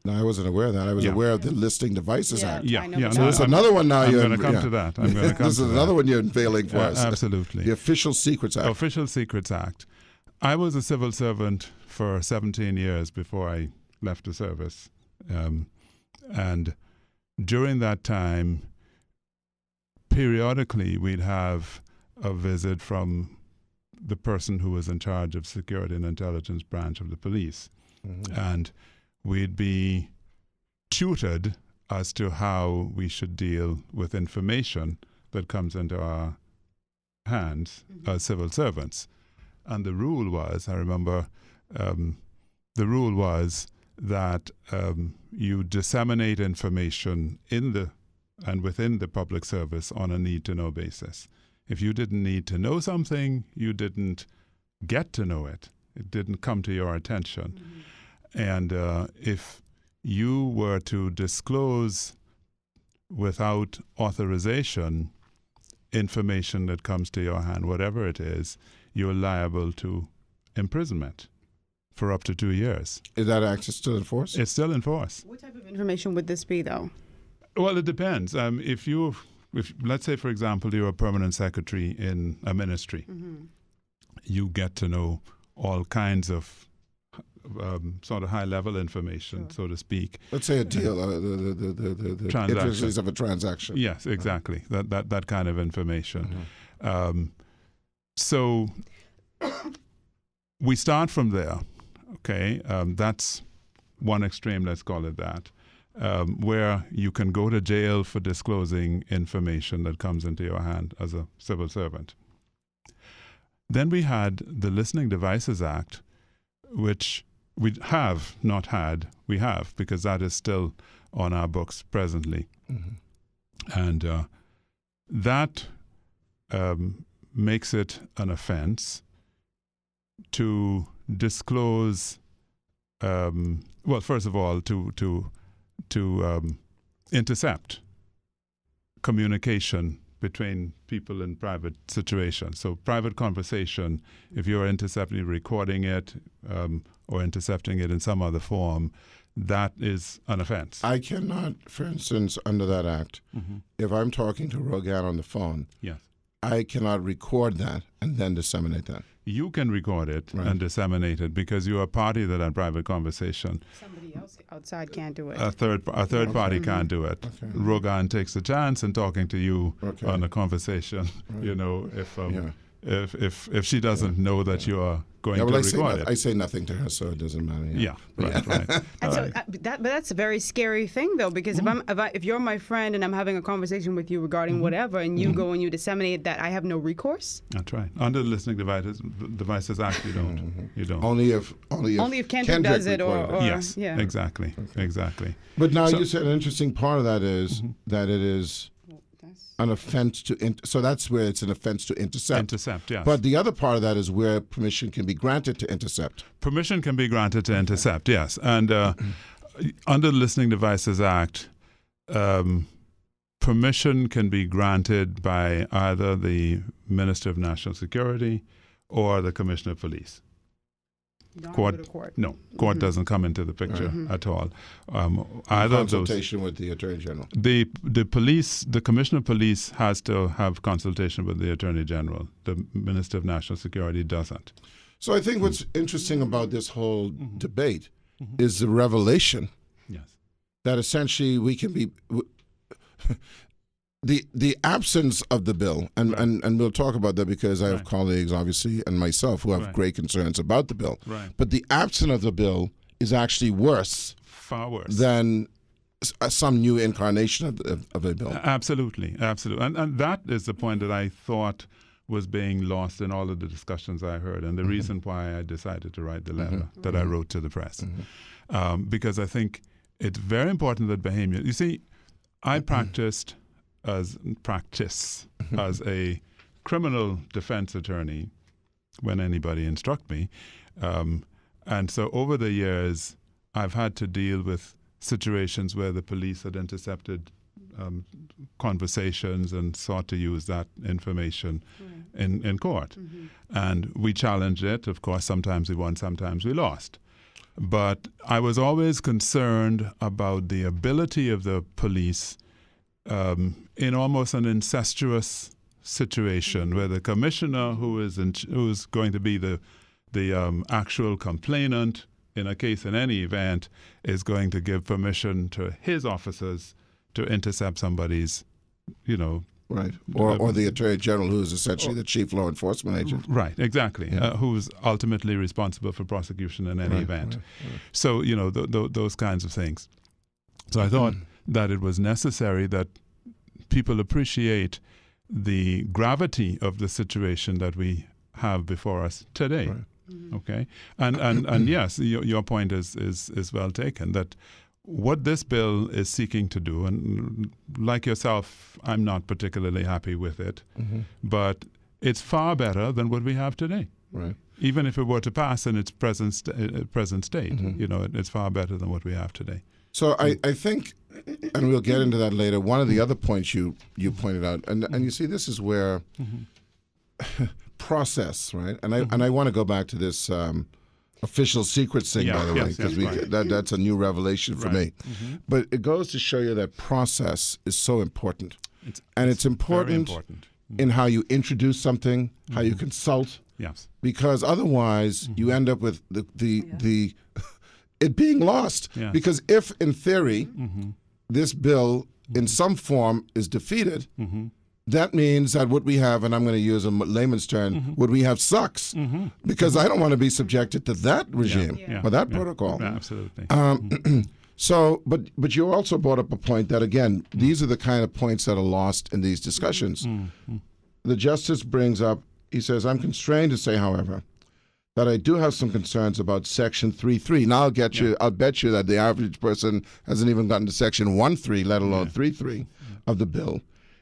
No, I wasn't aware of that. I was aware of the Listing Devices Act. Yeah. So there's another one now. I'm going to come to that. This is another one you're unveiling for us. Absolutely. The Official Secrets Act. Official Secrets Act. I was a civil servant for 17 years before I left the service. And during that time, periodically we'd have a visit from the person who was in charge of security and intelligence branch of the police. And we'd be tutored as to how we should deal with information that comes into our hands as civil servants. And the rule was, I remember, the rule was that you disseminate information and within the public service on a need-to-know basis. If you didn't need to know something, you didn't get to know it. It didn't come to your attention. And if you were to disclose without authorization information that comes to your hand, whatever it is, you're liable to imprisonment for up to 2 years. Is that act still in force? It's still in force. What type of information would this be, though? Well, it depends. If let's say, for example, you're a permanent secretary in a ministry, you get to know all kinds of sort of high-level information, so to speak. Let's say a deal, the intricacies of a transaction. Yes, exactly. That kind of information. So we start from there. Okay, that's one extreme. Let's call it that. Where you can go to jail for disclosing information that comes into your hand as a civil servant. Then we had the Listening Devices Act, which we have not had. We have, because that is still on our books presently. And that makes it an offense to disclose, well, first of all, to intercept communication between people in private situations. So private conversation, if you're intercepting, recording it, or intercepting it in some other form, that is an offense. I cannot, for instance, under that act, if I'm talking to Rogan on the phone, Yes. I cannot record that and then disseminate that. You can record it Right. and disseminate it because you are party to that private conversation. Somebody else outside can't do it. A third party can't do it. Okay. Rogan takes a chance in talking to you Okay. on a conversation. Right. You know, Yeah. if she doesn't know that you are going Yeah, well, to record it. I say nothing to her, so it doesn't matter. Yeah, right. And so, but that's a very scary thing, though, because if you're my friend and I'm having a conversation with you regarding whatever, and you go and you disseminate that, I have no recourse. That's right. Under the Listening Devices Act, you don't. You don't. Only if Kendrick does it, or recorded Yes, yeah. exactly. But now So- you said an interesting part of that is that it is an offense to. So that's where it's an offense to intercept. Intercept, yes. But the other part of that is where permission can be granted to intercept. Permission can be granted to intercept, yes. And under the Listening Devices Act, permission can be granted by either the Minister of National Security or the Commissioner of Police. You don't Court- go to court. No, court doesn't come into the picture at all. Either of those. Consultation with the Attorney General. The police, the Commissioner of Police has to have consultation with the Attorney General. The Minister of National Security doesn't. So I think what's interesting about this whole debate is the revelation Yes. that essentially we can be the absence of the bill, and we'll talk about that because I have Right. colleagues, obviously, and myself who have Right. great concerns about the bill. Right. But the absence of the bill is actually worse Far worse. than some new incarnation of a bill. Absolutely. And that is the point that I thought was being lost in all of the discussions I heard, and the reason why I decided to write the letter that I wrote to the press. Because I think it's very important that Bahamian, you see, I practice as a criminal defense attorney when anybody instruct me. And so over the years, I've had to deal with situations where the police had intercepted conversations and sought to use that information in court. And we challenged it. Of course, sometimes we won, sometimes we lost. But I was always concerned about the ability of the police in almost an incestuous situation where the commissioner, who is going to be the actual complainant in a case in any event, is going to give permission to his officers to intercept somebody's, Right. Or the Attorney General, who is essentially the chief law enforcement agent. Right, exactly. Who's ultimately responsible for prosecution in any event. So, those kinds of things. So I thought that it was necessary that people appreciate the gravity of the situation that we have before us today. Right. Okay? And yes, your point is well taken, that what this bill is seeking to do, and like yourself, I'm not particularly happy with it, but it's far better than what we have today. Right. Even if it were to pass in its present state, it's far better than what we have today. So I think, and we'll get into that later, one of the other points you pointed out, and you see this is where process, right? And I want to go back to this official secrets thing, by the way, because that's a new revelation for me. But it goes to show you that process is so important. It's important, very important. in how you introduce something, how you consult, Yes. because otherwise you end up with the it being lost. Yes. Because if, in theory, this bill in some form is defeated, that means that what we have, and I'm going to use a layman's term, what we have sucks, because I don't want to be subjected to that regime or that protocol. Yeah, absolutely. So, but you also brought up a point that, again, these are the kind of points that are lost in these discussions. The justice brings up he says, I'm constrained to say, however, that I do have some concerns about Section 3.3. Now I'll bet you that the average person hasn't even gotten to Section 1.3, let alone 3.3 of the bill,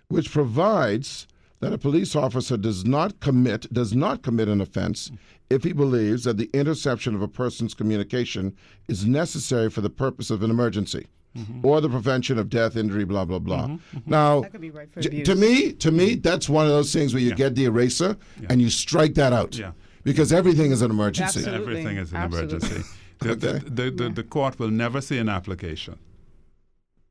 which provides that a police officer does not commit an offense if he believes that the interception of a person's communication is necessary for the purpose of an emergency. Or the prevention of death, injury, blah, blah, blah. Now, That could be right for abuse. to me, that's one of those things where you get the eraser and you strike that out. Yeah. Because everything is an emergency. Absolutely. Everything is an Absolutely. emergency. The court will never see an application.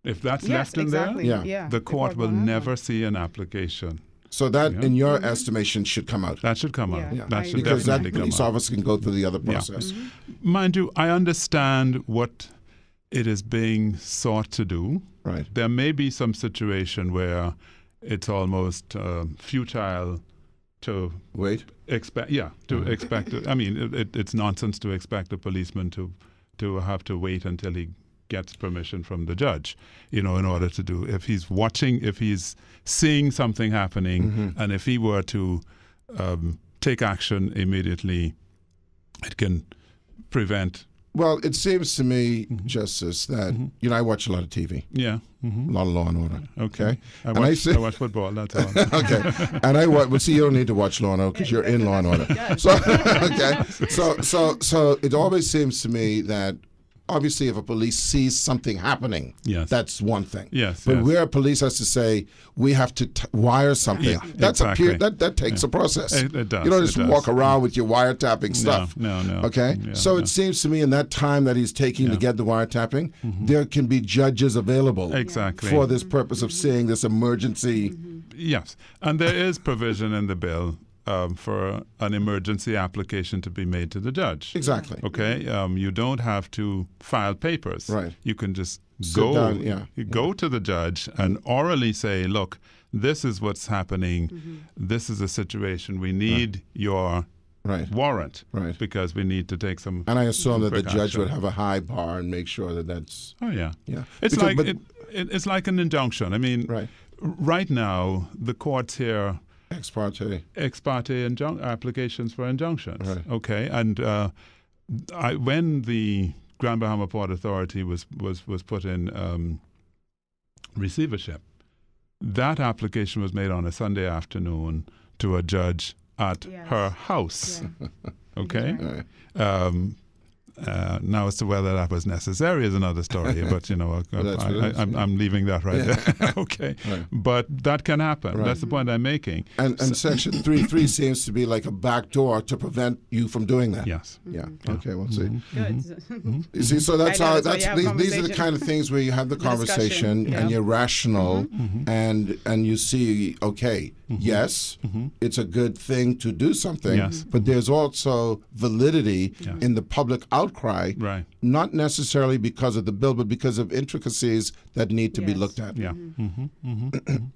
If that's Yes, left in exactly. there, Yeah. the court will won't have never one. see an application. So that, in your estimation, should come out. That should come out. Yeah. That should Because that definitely come police out. officer can go through the other process. Mind you, I understand what it is being sought to do. Right. There may be some situation where it's almost futile to Wait. expect. Yeah, to expect. I mean, it's nonsense to expect a policeman to have to wait until he gets permission from the judge, in order to do. If he's watching, if he's seeing something happening, and if he were to take action immediately, it can prevent. Well, it seems to me, Justice, that, I watch a lot of TV, Yeah. a lot of Law and Order. Okay. I And watch football. That's all. Okay. And see, you don't need to watch Law and Order because you're in Law and Order. So, okay. So it always seems to me that obviously if a police sees something happening, Yes. that's one thing. Yes, But yes. where a police has to say, we have to wire something, Yeah, that's exactly. that takes a process. It does, You don't it just does. walk around with your wiretapping stuff. No. Okay? Yeah, So no. it seems to me in that time that he's taking to get the wiretapping, there can be judges available Exactly. for this purpose of seeing this emergency. Yes, and there is provision in the bill for an emergency application to be made to the judge. Exactly. Okay, you don't have to file papers. Right. You can just Sit go. down, yeah. You go to the judge and orally say, "Look, this is what's happening. This is a situation. We need your Right. warrant Right. because we need to take some." And I assume that the quick judge action. would have a high bar and make sure that that's. Oh yeah. Yeah. It's Because- like but- it's like an injunction. I mean, Right. right now the courts hear Ex parte. ex parte applications for injunctions. Right. Okay, and when the Grand Bahama Port Authority was put in receivership, that application was made on a Sunday afternoon to a judge at Yes. her house. Yeah. Okay. Exactly. Right. Now, as to whether that was necessary is another story, but that's what it is, I'm leaving that right there. Okay, Right. but that can happen. Right. That's the point I'm making. And Section 3.3 seems to be like a back door to prevent you from doing that. Yes. Yeah. Okay. We'll see. Good. You see, so that's I know, how. that's why That's you have these are the conversation. kind of things where you have the conversation discussion, and yeah. you're rational, and you see, okay, yes, it's a good thing to do something, Yes. but there's also validity in the public outcry, Right. not necessarily because of the bill, but because of intricacies that need to be Yes. looked at. Yeah.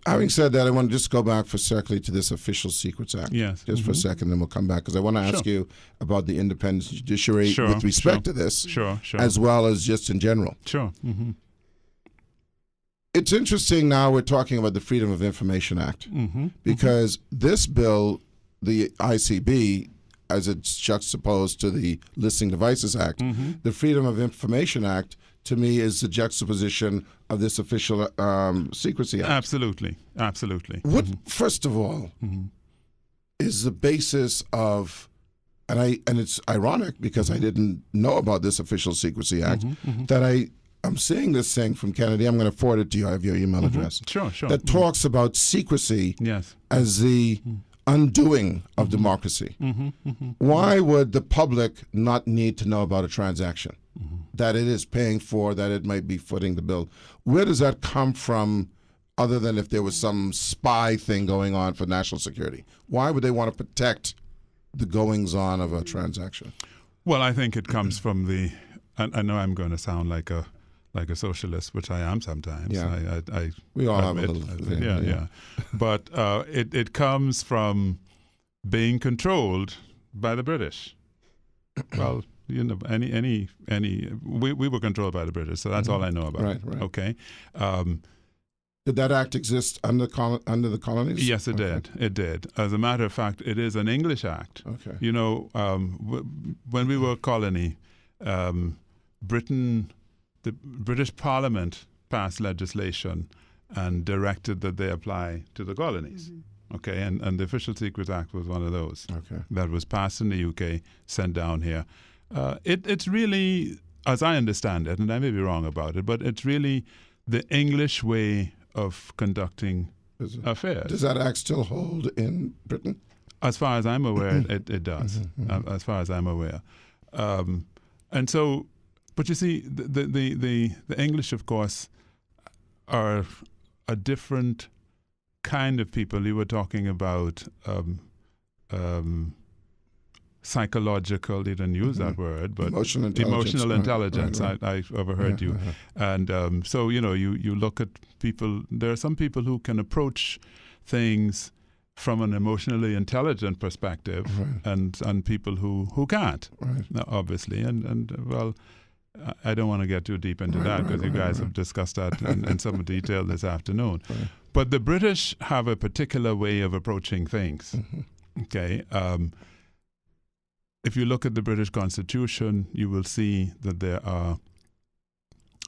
Having said that, I want to just go back for a second to this Official Secrets Act. Yes. Just for a second, then we'll come back because I want to ask Sure. you about the independent judiciary Sure, with respect sure. to this, Sure. as well as just in general. Sure. It's interesting now we're talking about the Freedom of Information Act because this bill, the ICB, as it's juxtaposed to the Listening Devices Act, the Freedom of Information Act, to me, is the juxtaposition of this Official Secrecy Act. Absolutely. What, first of all, is the basis of, and it's ironic because I didn't know about this Official Secrecy Act, that I'm seeing this thing from Kennedy. I'm going to forward it to you. I have your email address. Sure. That talks about secrecy Yes. as the undoing of democracy. Why would the public not need to know about a transaction that it is paying for, that it might be footing the bill? Where does that come from, other than if there was some spy thing going on for national security? Why would they want to protect the goings-on of a transaction? Well, I think it comes from the. I know I'm going to sound like a socialist, which I am sometimes. Yeah. I We all have a admit, little thing, yeah, yeah. yeah. But it comes from being controlled by the British. Well, we were controlled by the British, so that's all I know about Right, it. right. Okay. Did that act exist under the colonies? Yes, it did. It did. As a matter of fact, it is an English act. Okay. You know, when we were a colony, Britain, the British Parliament passed legislation and directed that they apply to the colonies. Okay, and the Official Secrets Act was one of those. Okay. That was passed in the UK, sent down here. It's really, as I understand it, and I may be wrong about it, but it's really the English way of conducting affairs. Does that act still hold in Britain? As far as I'm aware, it does. As far as I'm aware, and so, but you see, the English, of course, are a different kind of people. You were talking about psychological. You didn't use that word, but emotional intelligence. Right. I overheard you, and so you know, you look at people. There are some people who can approach things from an emotionally intelligent perspective, and people who can't, obviously, and well, I don't want to get too deep into that because you guys have discussed that in some detail this afternoon. But the British have a particular way of approaching things. Okay. If you look at the British Constitution, you will see that there are,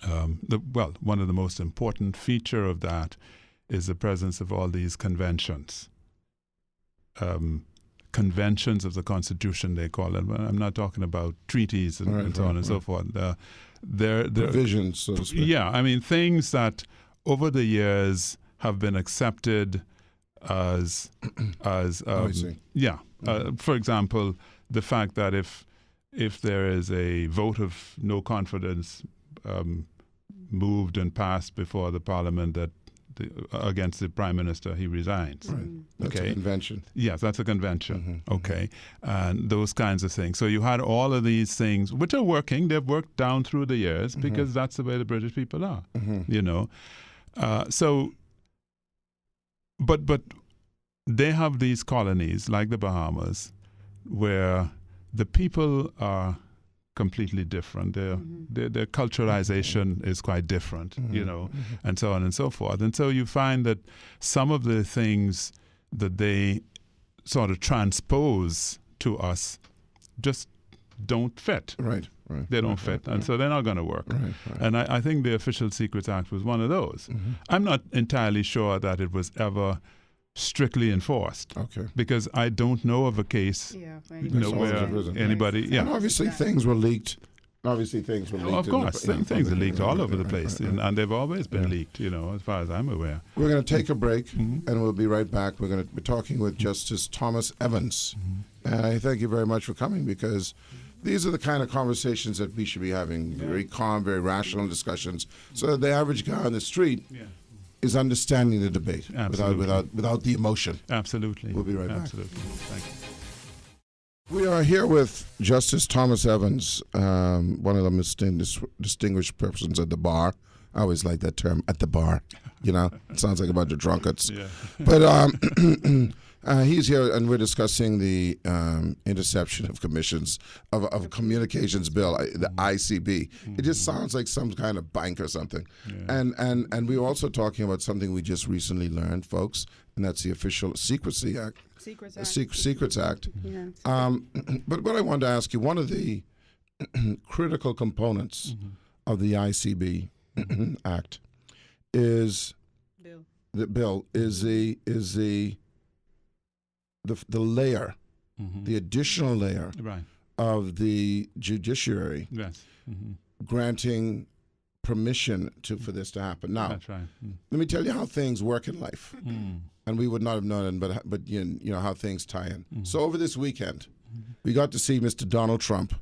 one of the most important feature of that is the presence of all these conventions. Conventions of the Constitution, they call it. I'm not talking about treaties and so on and so forth. They're provisions, so to speak. Yeah, I mean, things that over the years have been accepted as for example, the fact that if there is a vote of no confidence moved and passed before the Parliament that against the Prime Minister, he resigns. Right. That's a convention. Yes, that's a convention. Okay. And those kinds of things. So you had all of these things, which are working. They've worked down through the years because that's the way the British people are, you know. But they have these colonies like the Bahamas where the people are completely different. Their culturalization is quite different, you know, and so on and so forth. And so you find that some of the things that they sort of transpose to us just don't fit. Right. They don't fit, and so they're not going to work. And I think the Official Secrets Act was one of those. I'm not entirely sure that it was ever strictly enforced. Okay. Because I don't know of a case where anybody. And obviously things were leaked. Of course, things are leaked all over the place, and they've always been leaked. You know, as far as I'm aware. We're going to take a break, and we'll be right back. We're going to be talking with Justice Thomas Evans, and I thank you very much for coming because these are the kind of conversations that we should be having. Very calm, very rational discussions, so that the average guy on the street is understanding the debate without the emotion. Absolutely. We'll be right back. Absolutely. Thank you. We are here with Justice Thomas Evans, one of the distinguished persons at the bar. I always like that term, at the bar. You know, it sounds like a bunch of drunkards. Yeah. But he's here, and we're discussing the interception of communications bill, the ICB. It just sounds like some kind of bank or something. Yeah. And we were also talking about something we just recently learned, folks, and that's the Official Secrecy Act. Secrets Act. Yes. But what I wanted to ask you, one of the critical components of the ICB Act is the layer, the additional layer of the judiciary granting permission for this to happen. Now, let me tell you how things work in life. And we would not have known it, but you know how things tie in. So over this weekend, we got to see Mr. Donald Trump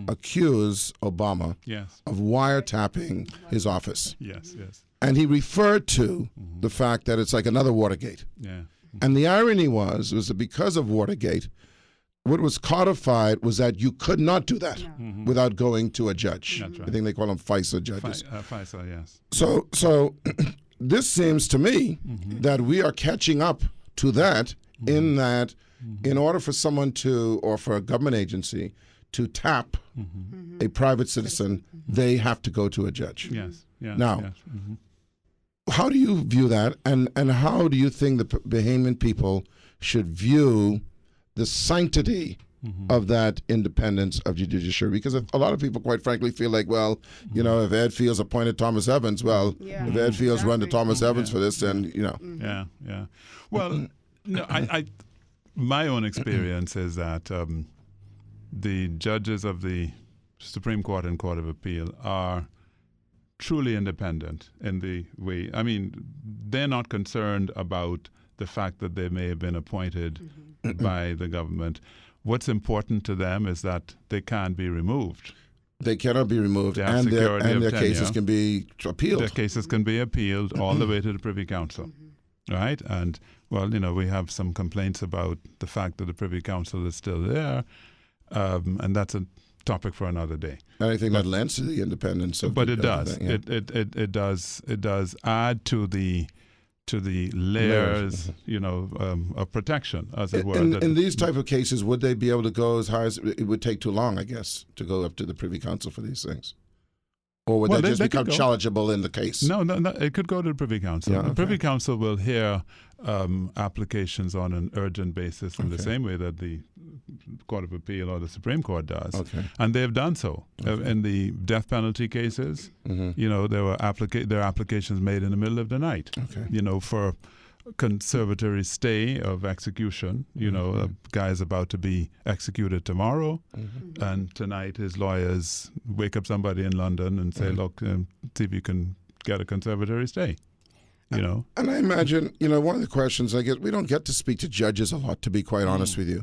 accuse Obama of wiretapping his office. Yes. And he referred to the fact that it's like another Watergate. Yeah. And the irony was that because of Watergate, what was codified was that you could not do that without going to a judge. That's right. I think they call them FISA judges. FISA, yes. So this seems to me that we are catching up to that in that in order for someone or for a government agency to tap a private citizen, they have to go to a judge. Yes. Now, how do you view that, and how do you think the Bahamian people should view the sanctity of that independence of the judiciary? Because a lot of people, quite frankly, feel like, well, you know, if Ed Fields appointed Thomas Evans, well, if Ed Fields run to Thomas Evans for this, then, you know. Yeah. Well, no, I my own experience is that the judges of the Supreme Court and Court of Appeal are truly independent in the way, I mean, they're not concerned about the fact that they may have been appointed by the government. What's important to them is that they can't be removed. They cannot be removed, They have and their security of cases tenure. can be appealed. Their cases can be appealed all the way to the Privy Council, right? And, well, you know, we have some complaints about the fact that the Privy Council is still there, and that's a topic for another day. And I think that lends to the independence of. But it does. Yeah. It does add to the layers, you know, of protection, as it were. In these type of cases, would they be able to go as high as it would take too long, I guess, to go up to the Privy Council for these things? Or would they just become chargeable in the case? No, it could go to the Privy Council. Yeah, The Privy Council will hear applications on an urgent basis in the same way that the Court of Appeal or the Supreme Court does. Okay. And they've done so. In the death penalty cases, you know, there were applications made in the middle of the night, you know, for conservatory stay of execution. You know, a guy's about to be executed tomorrow, and tonight his lawyers wake up somebody in London and say, look, see if you can get a conservatory stay. You know, and I imagine, you know, one of the questions I get, we don't get to speak to judges a lot, to be quite honest with you.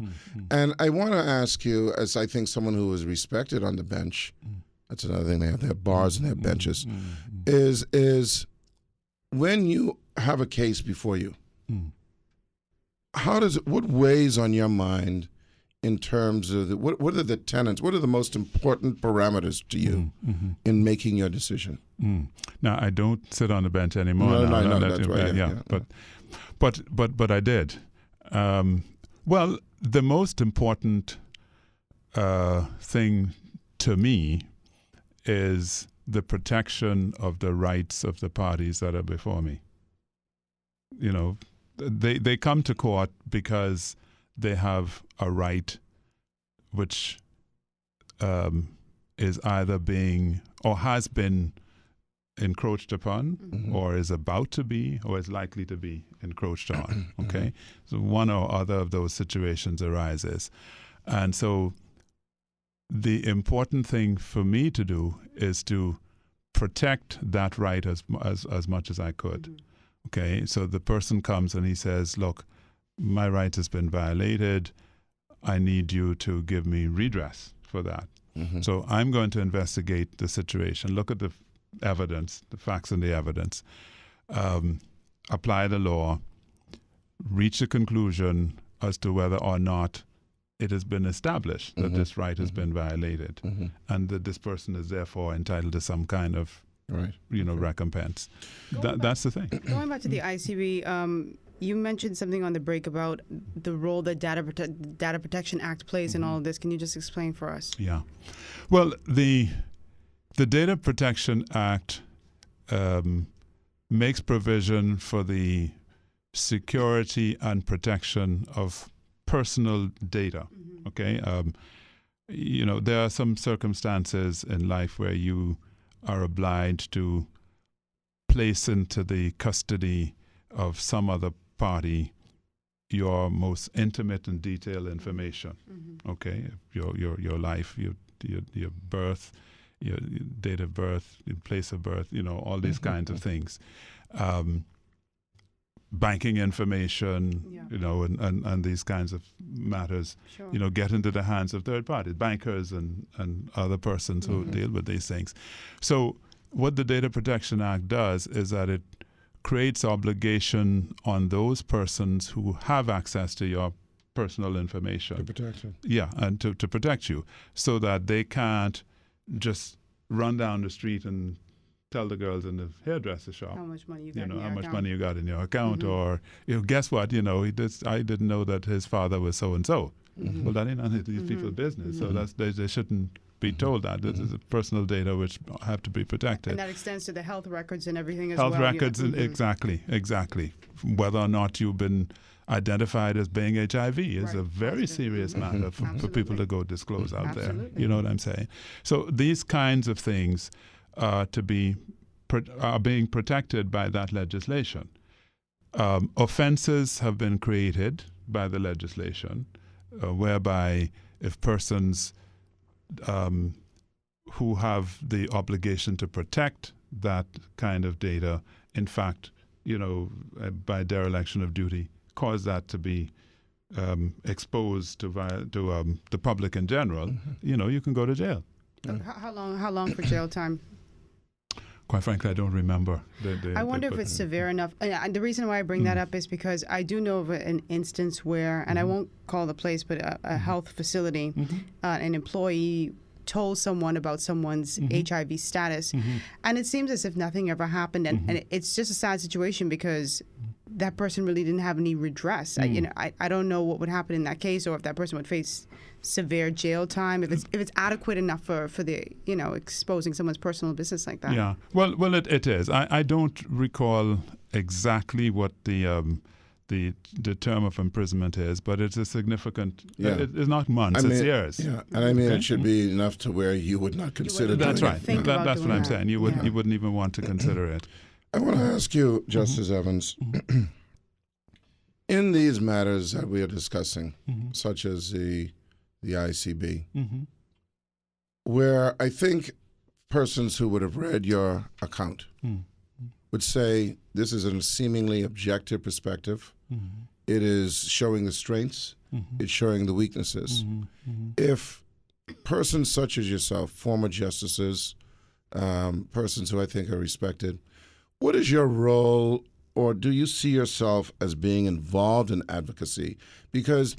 And I want to ask you, as I think someone who is respected on the bench, that's another thing, they have bars and they have benches, is when you have a case before you, what weighs on your mind in terms of what are the tenets, what are the most important parameters to you in making your decision? Now, I don't sit on the bench anymore. No, that's right. Yeah. But I did. Well, the most important thing to me is the protection of the rights of the parties that are before me. You know, they come to court because they have a right which is either being or has been encroached upon or is about to be or is likely to be encroached on. Okay? So one or other of those situations arises. And so the important thing for me to do is to protect that right as much as I could. Okay? So the person comes and he says, look, my right has been violated. I need you to give me redress for that. So I'm going to investigate the situation, look at the evidence, the facts and the evidence, apply the law, reach a conclusion as to whether or not it has been established that this right has been violated and that this person is therefore entitled to some kind of recompense. That's the thing. Going back to the ICB, you mentioned something on the break about the role that Data Protection Act plays in all of this. Can you just explain for us? Yeah. Well, the Data Protection Act makes provision for the security and protection of personal data. Okay? You know, there are some circumstances in life where you are obliged to place into the custody of some other party your most intimate and detailed information. Okay, your life, your birth, your date of birth, your place of birth, you know, all these kinds of things. Banking information, you know, and these kinds of matters, you know, get into the hands of third parties, bankers and other persons who deal with these things. So what the Data Protection Act does is that it creates obligation on those persons who have access to your personal information. To protect you. Yeah, and to protect you, so that they can't just run down the street and tell the girls in the hairdresser shop how much money you got, how much money you got in your account, or guess what, I didn't know that his father was so and so. Well, that ain't none of these people's business, so they shouldn't be told that this is personal data which have to be protected. And that extends to the health records and everything as Health well. records, exactly. Whether or not you've been identified as being HIV is a very serious matter for people to go disclose out there. You know what I'm saying? So these kinds of things are being protected by that legislation. Offenses have been created by the legislation, whereby if persons who have the obligation to protect that kind of data, in fact, by dereliction of duty, cause that to be exposed to the public in general, you can go to jail. How long for jail time? Quite frankly, I don't remember. I wonder if it's severe enough. And the reason why I bring that up is because I do know of an instance where, and I won't call the place, but a health facility, an employee told someone about someone's HIV status, and it seems as if nothing ever happened, and it's just a sad situation because that person really didn't have any redress. I don't know what would happen in that case, or if that person would face severe jail time, if it's adequate enough for the exposing someone's personal business like that. Yeah, well, it is. I don't recall exactly what the term of imprisonment is, but it's a significant. It's not months; it's years. Yeah, and it should be enough to where you would not consider. That's right. That's what I'm that. saying. You wouldn't even want to consider it. I want to ask you, Justice Evans, in these matters that we are discussing, such as the ICB, where I think persons who would have read your account would say this is a seemingly objective perspective. It is showing the strengths. It's showing the weaknesses. If persons such as yourself, former justices, persons who I think are respected, what is your role, or do you see yourself as being involved in advocacy? Because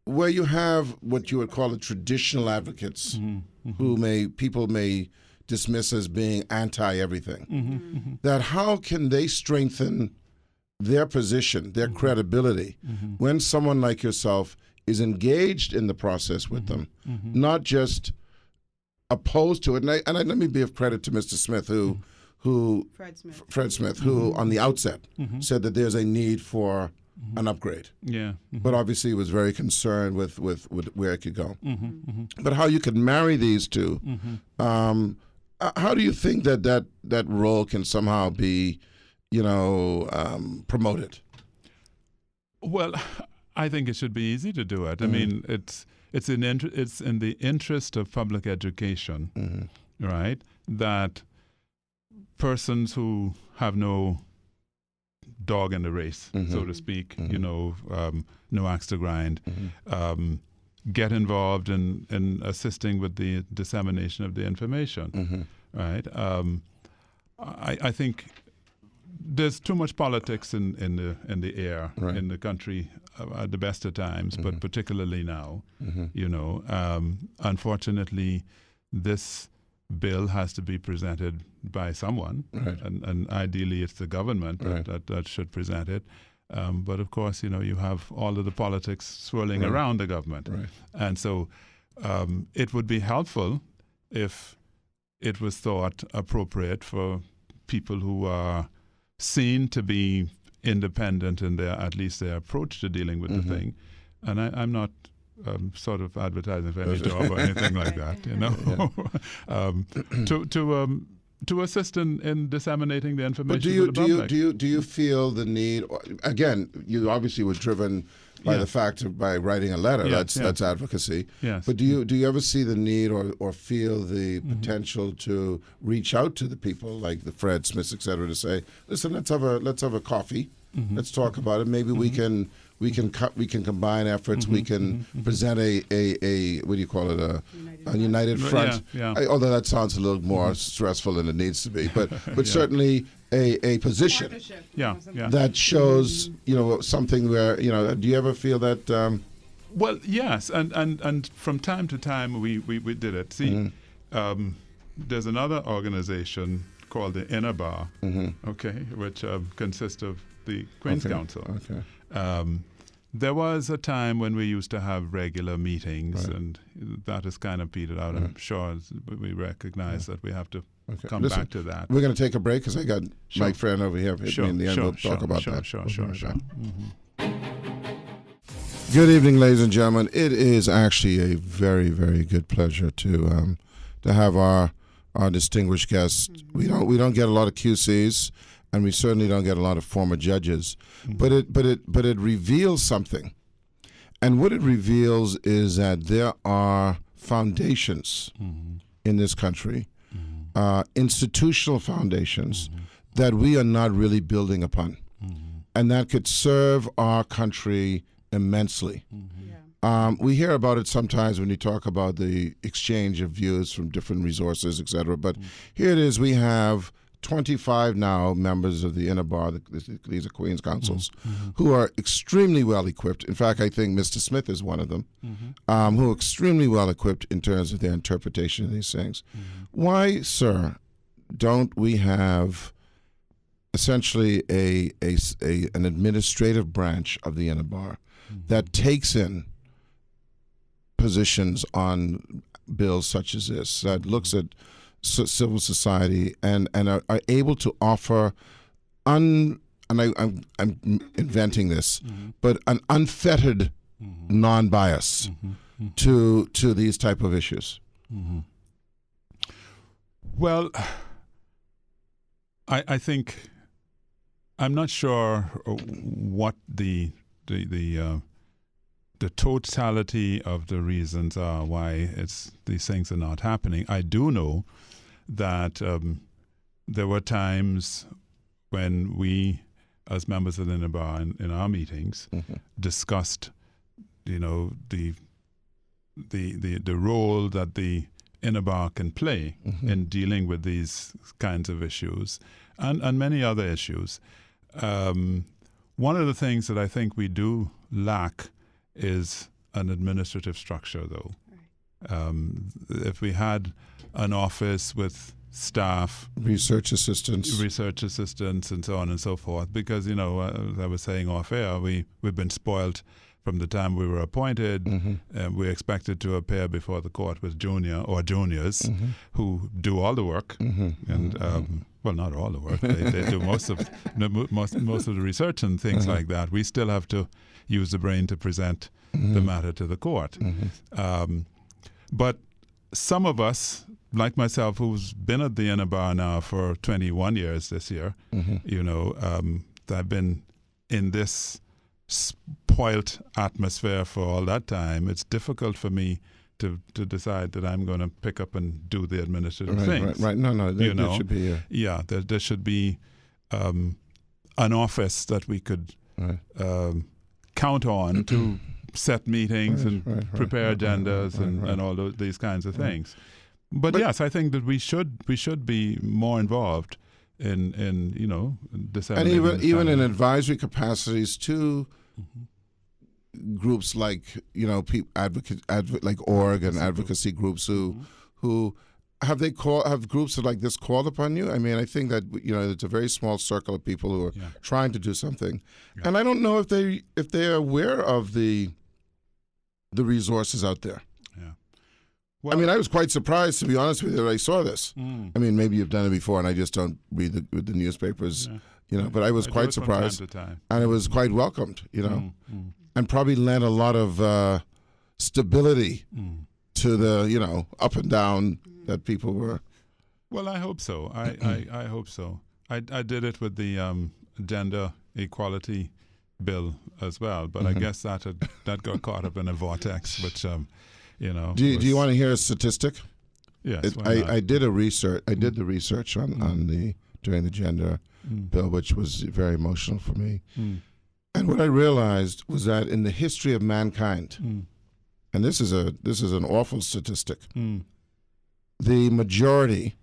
where you have what you would call the traditional advocates, who people may dismiss as being anti-everything, that how can they strengthen their position, their credibility, when someone like yourself is engaged in the process with them, not just opposed to it? And let me give credit to Mr. Smith, Fred Smith, who on the outset said that there's a need for an upgrade. Yeah. But obviously was very concerned with where it could go. But how you could marry these two, how do you think that role can somehow be, promoted? Well, I think it should be easy to do it. I mean, it's in the interest of public education, right? That persons who have no dog in the race, so to speak, no axe to grind, get involved in assisting with the dissemination of the information, right? I think there's too much politics in the air in the country at the best of times, but particularly now. Unfortunately, this bill has to be presented by someone, and ideally it's the government that should present it. But of course, you have all of the politics swirling around the government, and so it would be helpful if it was thought appropriate for people who are seen to be independent in at least their approach to dealing with the thing. And I'm not sort of advertising for any job or anything like that, to assist in disseminating the information to the public. Do you feel the need? Again, you obviously were driven by the fact by writing a letter. That's advocacy. Yes. But do you ever see the need or feel the potential to reach out to the people like the Fred Smiths, et cetera, to say, listen, let's have a coffee. Let's talk about it. Maybe we can combine efforts. We can present a what do you call it, a united front. Although that sounds a little more stressful than it needs to be, but certainly a position that shows something where do you ever feel that? Well, yes, and from time to time we did it. See, there's another organization called the Inner Bar, which consists of the Queen's Council. There was a time when we used to have regular meetings, and that has kind of petered out. I'm sure we recognize that we have to come Listen, back to that. We're going to take a break because I got my friend over here hit me in the end. We'll talk about that. Sure. Good evening, ladies and gentlemen. It is actually a very, very good pleasure to have our distinguished guest. We don't get a lot of QCs, and we certainly don't get a lot of former judges. But it reveals something, and what it reveals is that there are foundations in this country, institutional foundations that we are not really building upon, and that could serve our country immensely. We hear about it sometimes when you talk about the exchange of views from different resources, etc. But here it is: we have 25 now members of the inner bar, these are Queen's Counsels, who are extremely well equipped. In fact, I think Mr. Smith is one of them, who are extremely well equipped in terms of their interpretation of these things. Why, sir, don't we have essentially an administrative branch of the inner bar that takes in positions on bills such as this, that looks at civil society and are able to offer I'm inventing this, but an unfettered non-bias to these type of issues? Well, I think I'm not sure what the totality of the reasons are why these things are not happening. I do know that there were times when we, as members of the inner bar in our meetings, discussed, the role that the inner bar can play in dealing with these kinds of issues and many other issues. One of the things that I think we do lack is an administrative structure, though. If we had an office with staff, research assistants, and so on and so forth, because, as I was saying off air, we've been spoiled from the time we were appointed. We're expected to appear before the court with juniors who do all the work, well, not all the work. They do most of the research and things like that. We still have to use the brain to present the matter to the court. But some of us, like myself, who's been at the inner bar now for 21 years this year, that have been in this spoilt atmosphere for all that time, it's difficult for me to decide that I'm going to pick up and do the administrative things. Right. No, there should be there should be an office that we could count on to set meetings and prepare agendas and all these kinds of things. But yes, I think that we should be more involved in disseminating. And even in advisory capacities to groups like like org and advocacy groups who have groups like this called upon you? I mean, I think that it's a very small circle of people who are trying to do something, and I don't know if they're aware of the resources out there. Yeah. Well, I mean, I was quite surprised, to be honest with you, that I saw this. I mean, maybe you've done it before, and I just don't read the newspapers. But I was quite surprised, and it was quite welcomed. And probably lent a lot of stability to the up and down that people were. Well, I hope so. I hope so. I did it with the gender equality bill as well, but I guess that got caught up in a vortex, which Do you want to hear a statistic? Yes. I did a research. I did the research on during the gender bill, which was very emotional for me. And what I realized was that in the history of mankind, and this is an awful statistic, the majority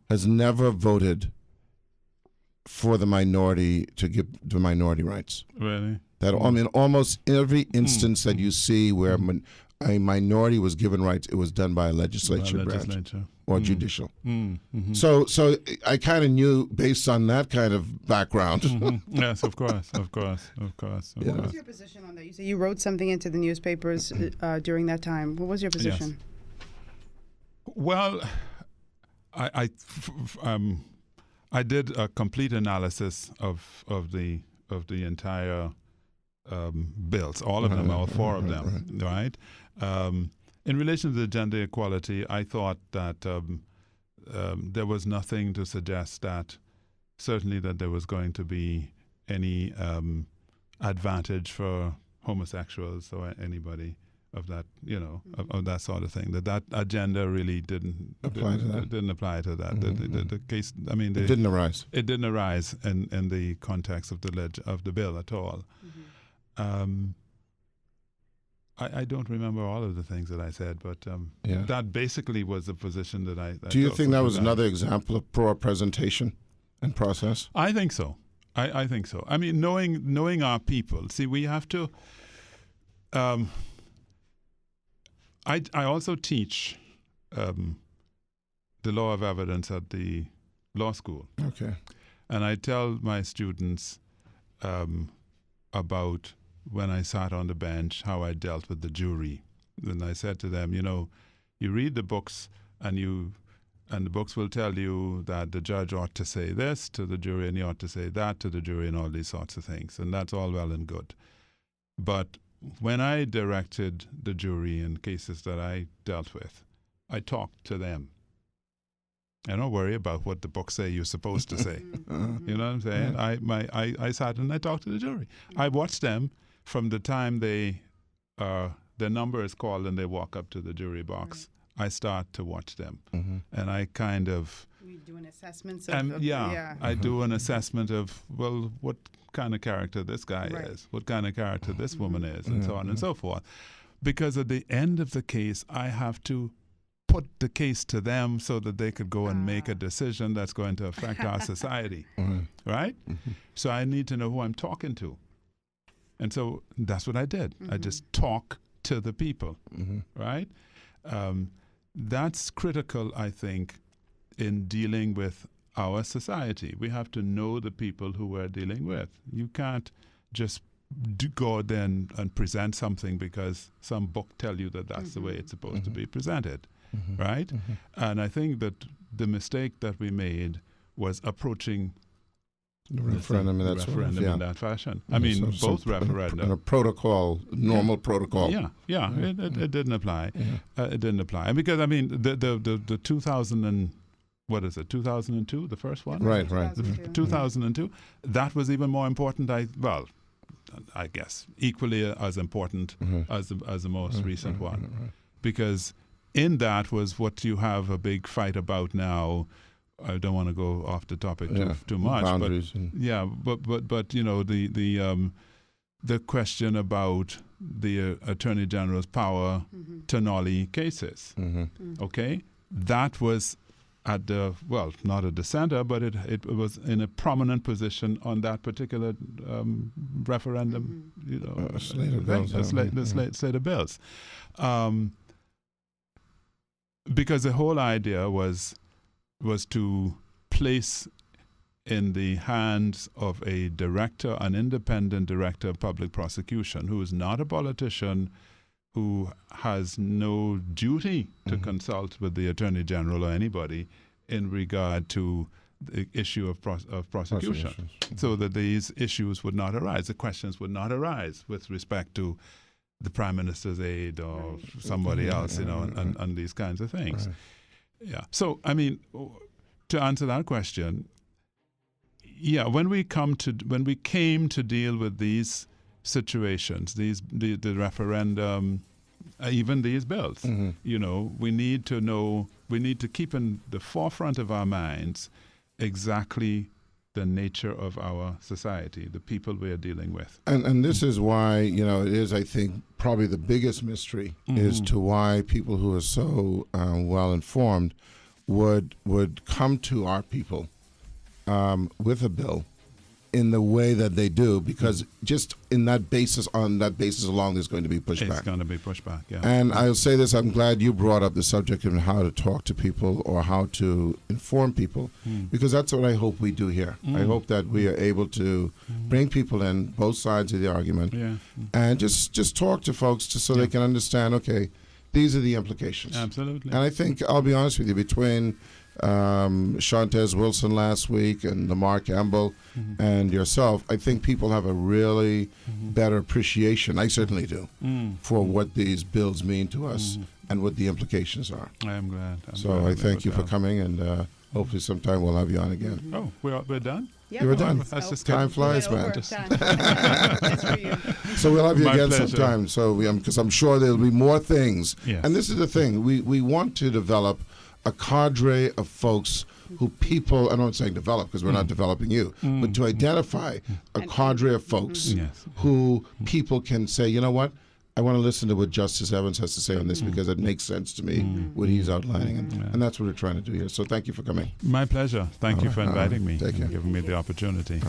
has never voted for the minority to give the minority rights. Really? That almost every instance that you see where a minority was given rights, it was done by a legislature branch. or judicial. Mm-hmm. So I kind of knew based on that kind of background. Yes, of course. What was your position on that? You say you wrote something into the newspapers during that time. What was your position? Yes. Well, I did a complete analysis of the entire bills, all of them, all four of them, right? In relation to the gender equality, I thought that there was nothing to suggest that certainly that there was going to be any advantage for homosexuals or anybody of that, of that sort of thing. That agenda really didn't apply to that. The case, I mean, it didn't arise. It didn't arise in the context of the bill at all. I don't remember all of the things that I said, but that basically was the position that I Do you think that was another example of poor presentation and process? I think so. I think so. I mean, knowing our people. See, we have to. I also teach the law of evidence at the law school. Okay. And I tell my students about when I sat on the bench, how I dealt with the jury. And I said to them, you read the books and the books will tell you that the judge ought to say this to the jury and he ought to say that to the jury and all these sorts of things. And that's all well and good. But when I directed the jury in cases that I dealt with, I talked to them. I don't worry about what the books say you're supposed to say. You know what I'm saying? I sat and I talked to the jury. I watched them from the time their number is called and they walk up to the jury box. I start to watch them, and I kind of. You do an assessment. I do an assessment of what kind of character this guy is, what kind of character this woman is, and so on and so forth. Because at the end of the case, I have to put the case to them so that they could go and make a decision that's going to affect our society, right? So I need to know who I'm talking to. And so that's what I did. I just talk to the people, right? That's critical, I think, in dealing with our society. We have to know the people who we're dealing with. You can't just go there and present something because some book tell you that that's the way it's supposed to be presented, right? And I think that the mistake that we made was approaching the referendum in that fashion. I mean, both referenda. And a protocol, normal protocol. It didn't apply. It didn't apply. And because, I mean, the 2002, the first one? Right. 2002, that was even more important, I guess, equally as important as the most recent one. Because in that was what you have a big fight about now. I don't want to go off the topic too much, boundaries but the question about the Attorney General's power to nolly cases. Okay, that was at not at the center, but it was in a prominent position on that particular referendum. Slate of bills. Slate of bills, because the whole idea was to place in the hands of a director, an independent director of public prosecution, who is not a politician, who has no duty to consult with the Attorney General or anybody in regard to the issue of prosecution, so that these issues would not arise, the questions would not arise with respect to the Prime Minister's aide or somebody else, and these kinds of things. Right. Yeah. So, I mean, to answer that question, when we came to deal with these situations, the referendum, even these bills, we need to keep in the forefront of our minds exactly the nature of our society, the people we are dealing with. And this is why, it is, I think, probably the biggest mystery is to why people who are so well informed would come to our people with a bill in the way that they do, because just on that basis alone, there's going to be pushback. It's going to be pushback, yeah. And I'll say this, I'm glad you brought up the subject of how to talk to people or how to inform people, because that's what I hope we do here. I hope that we are able to bring people in, both sides of the argument, and just talk to folks just so they can understand, okay, these are the implications. Absolutely. And I think, I'll be honest with you, between Shantez Wilson last week and Lamar Campbell and yourself, I think people have a really better appreciation, I certainly do, for what these bills mean to us and what the implications are. I am glad. So I thank you for coming, and hopefully sometime we'll have you on again. Oh, we're done? Yeah, You were done. That's just Time flies, Over. man. Done. That's for you. So we'll have you My again pleasure. sometime. So because I'm sure there'll be more things. Yes. And this is the thing: we want to develop a cadre of folks who people. I'm not saying develop because we're not developing you, but to identify a cadre of folks Yes. who people can say, you know what, I want to listen to what Justice Evans has to say on this because it makes sense to me what he's outlining, and that's what we're trying to do here. So thank you for coming. My pleasure. Thank you for inviting me Take care. and giving me the opportunity.